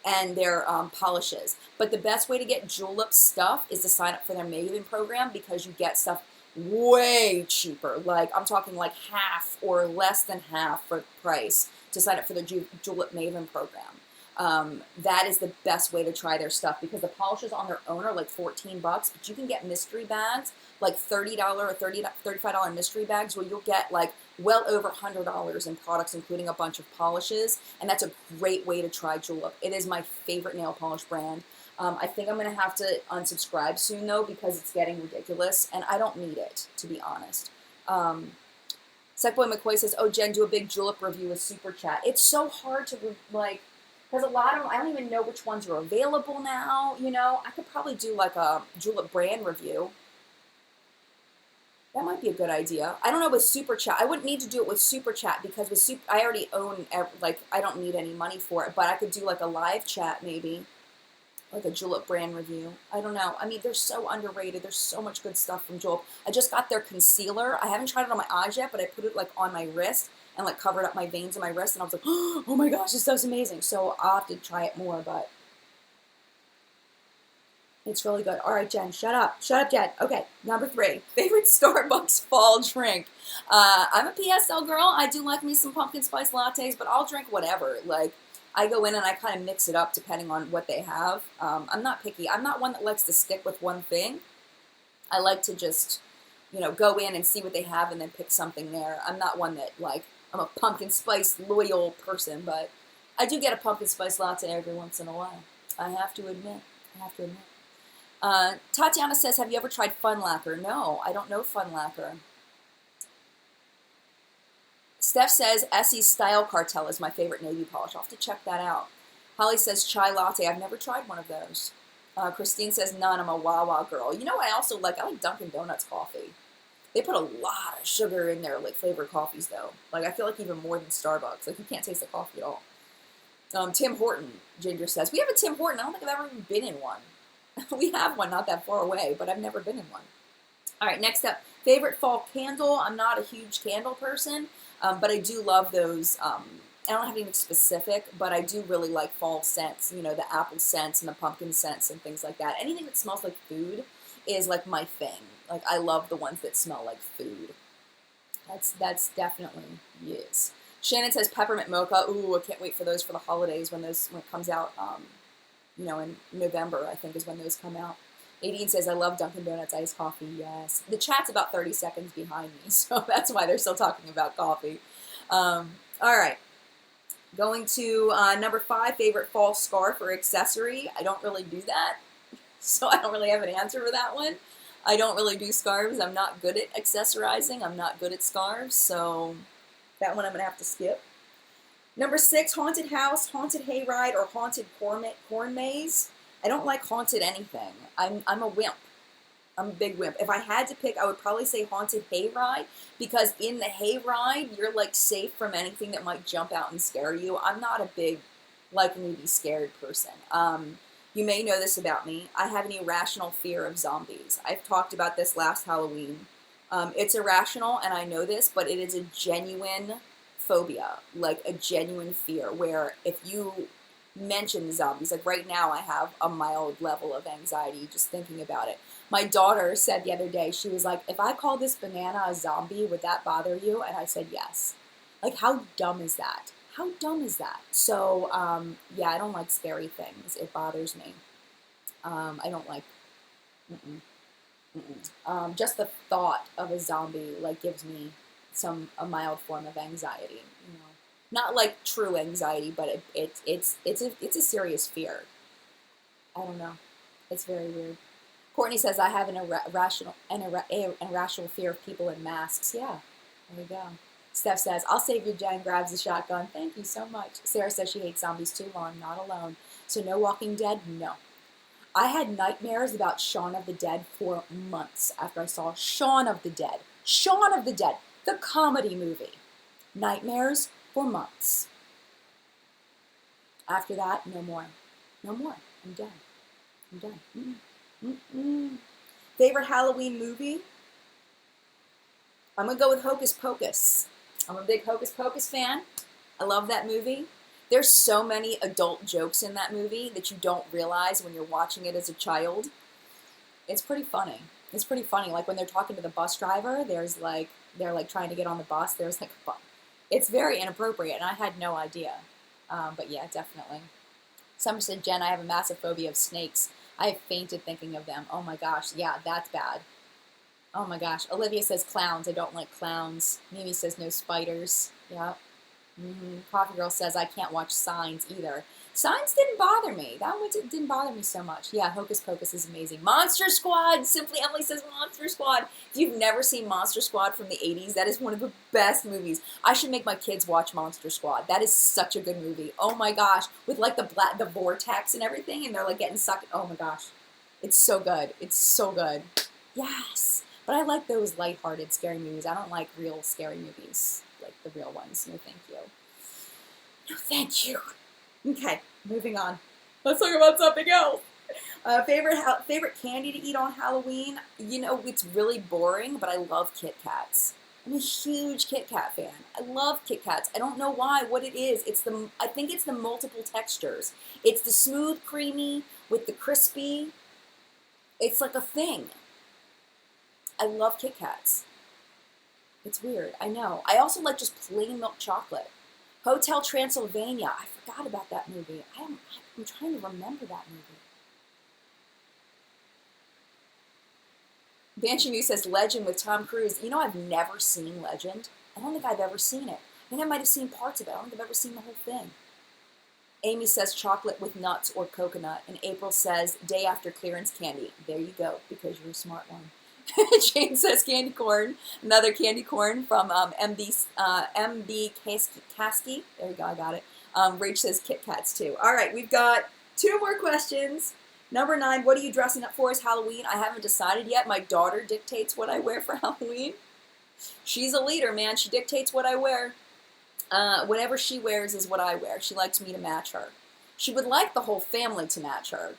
And their polishes. But the best way to get Julep stuff is to sign up for their Maven program because you get stuff way cheaper. Like, I'm talking like half or less than half for the price to sign up for the Julep Maven program. That is the best way to try their stuff because the polishes on their own are like $14, but you can get mystery bags, like $30 or $35 mystery bags where you'll get like well over $100 in products, including a bunch of polishes, and that's a great way to try Julep. It is my favorite nail polish brand. I think I'm going to have to unsubscribe soon, though, because it's getting ridiculous, and I don't need it, to be honest. Sackboy McCoy says, oh, Jen, do a big Julep review with Super Chat. It's so hard to, like, because a lot of them, I don't even know which ones are available now, you know. I could probably do, like, a Julep brand review. That might be a good idea. I don't know with Super Chat. I wouldn't need to do it with Super Chat because with I already own, like, I don't need any money for it. But I could do, like, a live chat maybe, like a Julep brand review. I don't know. I mean, they're so underrated. There's so much good stuff from Julep. I just got their concealer. I haven't tried it on my eyes yet, but I put it, like, on my wrist and, like, covered up my veins in my wrist. And I was like, oh, my gosh, this stuff's amazing. So I'll have to try it more, but it's really good. All right, Jen, shut up. Shut up, Jen. Okay, number 3, favorite Starbucks fall drink. I'm a PSL girl. I do like me some pumpkin spice lattes, but I'll drink whatever. Like, I go in and I kind of mix it up depending on what they have. I'm not picky. I'm not one that likes to stick with one thing. I like to just, you know, go in and see what they have and then pick something there. I'm not one that, like, I'm a pumpkin spice loyal person, but I do get a pumpkin spice latte every once in a while. I have to admit. Tatiana says, have you ever tried Fun Lacquer? No, I don't know Fun Lacquer. Steph says, Essie's Style Cartel is my favorite navy polish. I'll have to check that out. Holly says, chai latte. I've never tried one of those. Christine says, none. I'm a Wawa girl. You know what I also like? I like Dunkin' Donuts coffee. They put a lot of sugar in their, like, flavored coffees, though. Like, I feel like even more than Starbucks. Like, you can't taste the coffee at all. Tim Horton, Ginger says, we have a Tim Horton. I don't think I've ever even been in one. We have one not that far away, but I've never been in one. All right, next up, favorite fall candle. I'm not a huge candle person, but I do love those I don't have anything specific, but I do really like fall scents, you know, the apple scents and the pumpkin scents and things like that. Anything that smells like food is like my thing. Like I love the ones that smell like food. That's definitely yes. Shannon says peppermint mocha. Ooh, I can't wait for those for the holidays when it comes out. You know, in November I think is when those come out. Nadine says I love Dunkin' Donuts iced coffee. Yes, the chat's about 30 seconds behind me, so that's why they're still talking about coffee. All right. Going to number 5, favorite fall scarf or accessory. I don't really do that, so I don't really have an answer for that one. I don't really do scarves. I'm not good at accessorizing. I'm not good at scarves, so that one I'm going to have to skip. Number 6, haunted house, haunted hayride, or haunted corn maze. I don't like haunted anything. I'm a wimp. I'm a big wimp. If I had to pick, I would probably say haunted hayride, because in the hayride, you're like safe from anything that might jump out and scare you. I'm not a big, like me be scared person. You may know this about me. I have an irrational fear of zombies. I've talked about this last Halloween. It's irrational, and I know this, but it is a genuine phobia, like a genuine fear, where if you mention zombies, like right now I have a mild level of anxiety just thinking about it. My daughter said the other day, she was like, if I call this banana a zombie, would that bother you? And I said, yes. Like, how dumb is that? How dumb is that? So, yeah, I don't like scary things. It bothers me. I don't like, just the thought of a zombie, like, gives me a mild form of anxiety, you know. Not like true anxiety, but it's a serious fear. I don't know. It's very weird. Courtney says, I have an irrational fear of people in masks. Yeah, there you go. Steph says, I'll save you, Jen. Grabs the shotgun. Thank you so much. Sarah says she hates zombies too. Well, I'm not alone. So no Walking Dead? No. I had nightmares about Shaun of the Dead for months after I saw Shaun of the Dead. Shaun of the Dead, the comedy movie. Nightmares for months. After that, no more. No more. I'm done. I'm done. Favorite Halloween movie? I'm going to go with Hocus Pocus. I'm a big Hocus Pocus fan. I love that movie. There's so many adult jokes in that movie that you don't realize when you're watching it as a child. It's pretty funny. It's pretty funny. Like when they're talking to the bus driver, they're like trying to get on the bus. There's like a bus. It's very inappropriate, and I had no idea. But yeah, definitely. Someone said, Jen, I have a massive phobia of snakes. I have fainted thinking of them. Oh my gosh, yeah, that's bad. Oh my gosh. Olivia says clowns. I don't like clowns. Mimi says no spiders. Yeah. Coffee Girl says I can't watch Signs either. Signs didn't bother me. That one didn't bother me so much. Yeah, Hocus Pocus is amazing. Monster Squad! Simply Emily says Monster Squad. If you've never seen Monster Squad from the 80s, that is one of the best movies. I should make my kids watch Monster Squad. That is such a good movie. Oh my gosh. With like the vortex and everything, and they're like getting sucked. Oh my gosh. It's so good. It's so good. Yes. But I like those lighthearted scary movies. I don't like real scary movies. Like the real ones. No thank you. No thank you. Okay, moving on. Let's talk about something else. Favorite candy to eat on Halloween? You know, it's really boring, but I love Kit Kats. I'm a huge Kit Kat fan. I love Kit Kats. I don't know why, what it is. I think it's the multiple textures. It's the smooth, creamy with the crispy. It's like a thing. I love Kit Kats. It's weird, I know. I also like just plain milk chocolate. Hotel Transylvania. I forgot about that movie. I'm trying to remember that movie. Banshee News says Legend with Tom Cruise. You know, I've never seen Legend. I don't think I've ever seen it. I think I might have seen parts of it. I don't think I've ever seen the whole thing. Amy says chocolate with nuts or coconut. And April says day after clearance candy. There you go, because you're a smart one. Jane says candy corn. Another candy corn from MB Kasky. There you go, I got it. Rach says Kit Kats too. All right, we've got 2 more questions. Number 9, what are you dressing up for as Halloween? I haven't decided yet. My daughter dictates what I wear for Halloween. She's a leader, man. She dictates what I wear. Whatever she wears is what I wear. She likes me to match her. She would like the whole family to match her,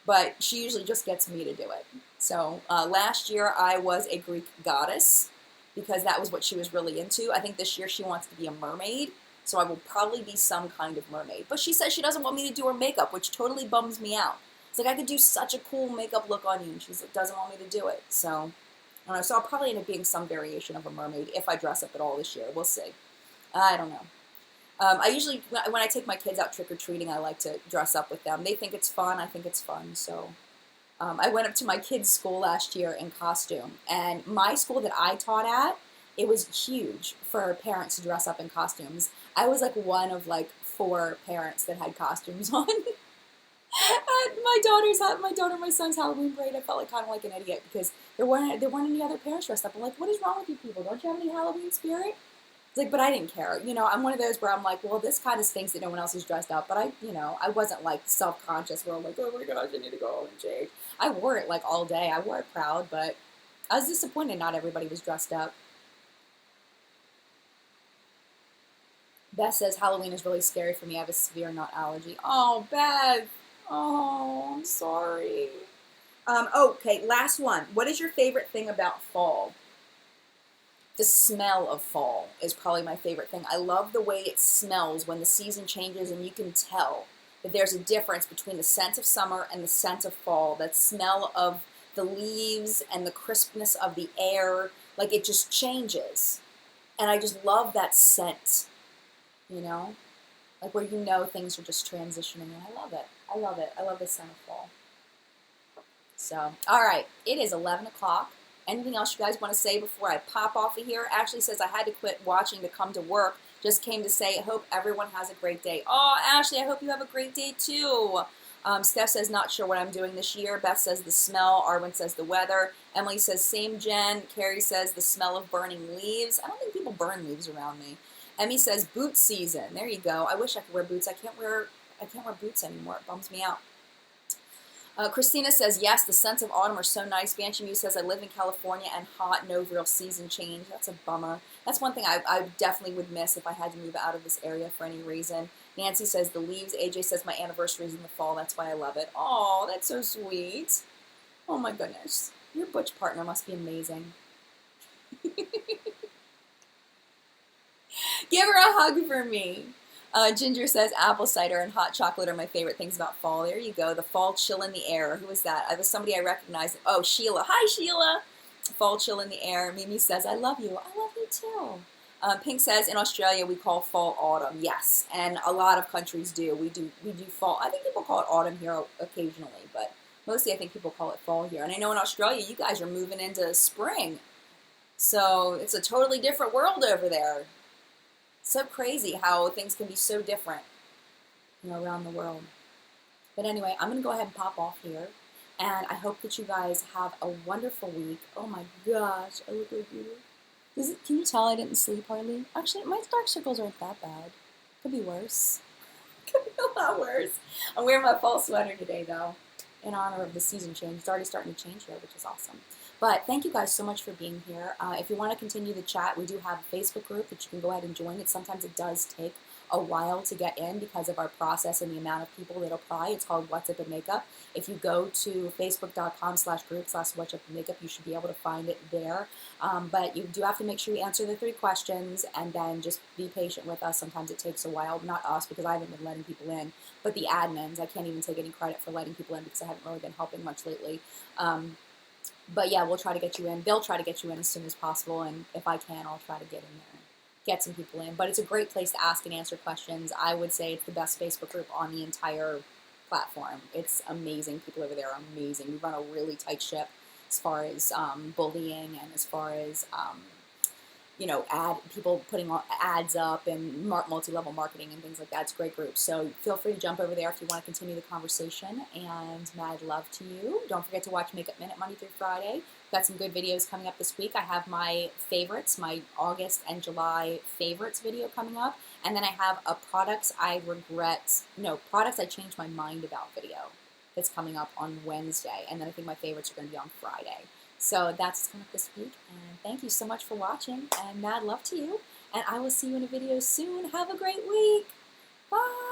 but she usually just gets me to do it. So last year I was a Greek goddess because that was what she was really into. I think this year she wants to be a mermaid. So I will probably be some kind of mermaid. But she says she doesn't want me to do her makeup, which totally bums me out. It's like I could do such a cool makeup look on you, and she doesn't want me to do it. So I don't know. So I'll probably end up being some variation of a mermaid if I dress up at all this year. We'll see. I don't know. I usually, when I take my kids out trick-or-treating, I like to dress up with them. They think it's fun. I think it's fun. So I went up to my kids' school last year in costume. And my school that I taught at, it was huge for parents to dress up in costumes. I was like one of like 4 parents that had costumes on. At my son's Halloween parade, I felt like kind of like an idiot because there weren't any other parents dressed up. I'm like, what is wrong with you people? Don't you have any Halloween spirit? It's like, but I didn't care. You know, I'm one of those where I'm like, well, this kind of stinks that no one else is dressed up. But I wasn't like self-conscious where I'm like, oh my gosh, I need to go home and change. I wore it like all day. I wore it proud, but I was disappointed not everybody was dressed up. Beth says Halloween is really scary for me. I have a severe nut allergy. Oh, Beth. Oh, I'm sorry. Okay, last one. What is your favorite thing about fall? The smell of fall is probably my favorite thing. I love the way it smells when the season changes, and you can tell that there's a difference between the scent of summer and the scent of fall. That smell of the leaves and the crispness of the air, like it just changes. And I just love that scent, you know? Like where you know things are just transitioning, and I love it. I love it. I love the scent of fall. So, all right, it is 11 o'clock. Anything else you guys want to say before I pop off of here? Ashley says I had to quit watching to come to work. Just came to say I hope everyone has a great day. Oh, Ashley, I hope you have a great day too. Steph says not sure what I'm doing this year. Beth says the smell. Arwen says the weather. Emily says same Jen. Carrie says the smell of burning leaves. I don't think people burn leaves around me. Emmy says boot season. There you go. I wish I could wear boots. I can't wear boots anymore. It bums me out. Christina says, yes, the scents of autumn are so nice. Banshee Muse says, I live in California and hot, no real season change. That's a bummer. That's one thing I definitely would miss if I had to move out of this area for any reason. Nancy says, the leaves. AJ says, my anniversary is in the fall. That's why I love it. Oh, that's so sweet. Oh, my goodness. Your butch partner must be amazing. Give her a hug for me. Ginger says apple cider and hot chocolate are my favorite things about fall. There you go. The fall chill in the air. Who was that? It was somebody I recognized. Oh, Sheila. Hi, Sheila. Fall chill in the air. Mimi says, I love you. I love you too. Pink says, in Australia we call fall autumn. Yes, and a lot of countries do. We do fall. I think people call it autumn here occasionally, but mostly I think people call it fall here. And I know in Australia you guys are moving into spring. So it's a totally different world over there. So crazy how things can be so different, around the world. But anyway, I'm going to go ahead and pop off here. And I hope that you guys have a wonderful week. Oh my gosh, I look like you. Can you tell I didn't sleep hardly? Actually, my dark circles aren't that bad. Could be worse. Could be a lot worse. I'm wearing my fall sweater today, though, in honor of the season change. It's already starting to change here, which is awesome. But thank you guys so much for being here. If you want to continue the chat, we do have a Facebook group that you can go ahead and join. Sometimes it does take a while to get in because of our process and the amount of people that apply. It's called What's Up in Makeup. If you go to facebook.com/group/whatsup-in-makeup, you should be able to find it there. But you do have to make sure you answer the 3 questions and then just be patient with us. Sometimes it takes a while. Not us, because I haven't been letting people in, but the admins. I can't even take any credit for letting people in because I haven't really been helping much lately. But yeah, we'll try to get you in. They'll try to get you in as soon as possible, and if I can, I'll try to get in there and get some people in. But it's a great place to ask and answer questions. I would say it's the best Facebook group on the entire platform. It's amazing. People over there are amazing. We run a really tight ship as far as bullying and as far as people putting ads up and multi-level marketing and things like that. It's a great group. So feel free to jump over there if you want to continue the conversation. And mad love to you. Don't forget to watch Makeup Minute Monday through Friday. We've got some good videos coming up this week. I have my favorites, my August and July favorites video coming up. And then I have a products I changed my mind about video that's coming up on Wednesday. And then I think my favorites are going to be on Friday. So that's coming up this week, and thank you so much for watching, and mad love to you, and I will see you in a video soon. Have a great week. Bye.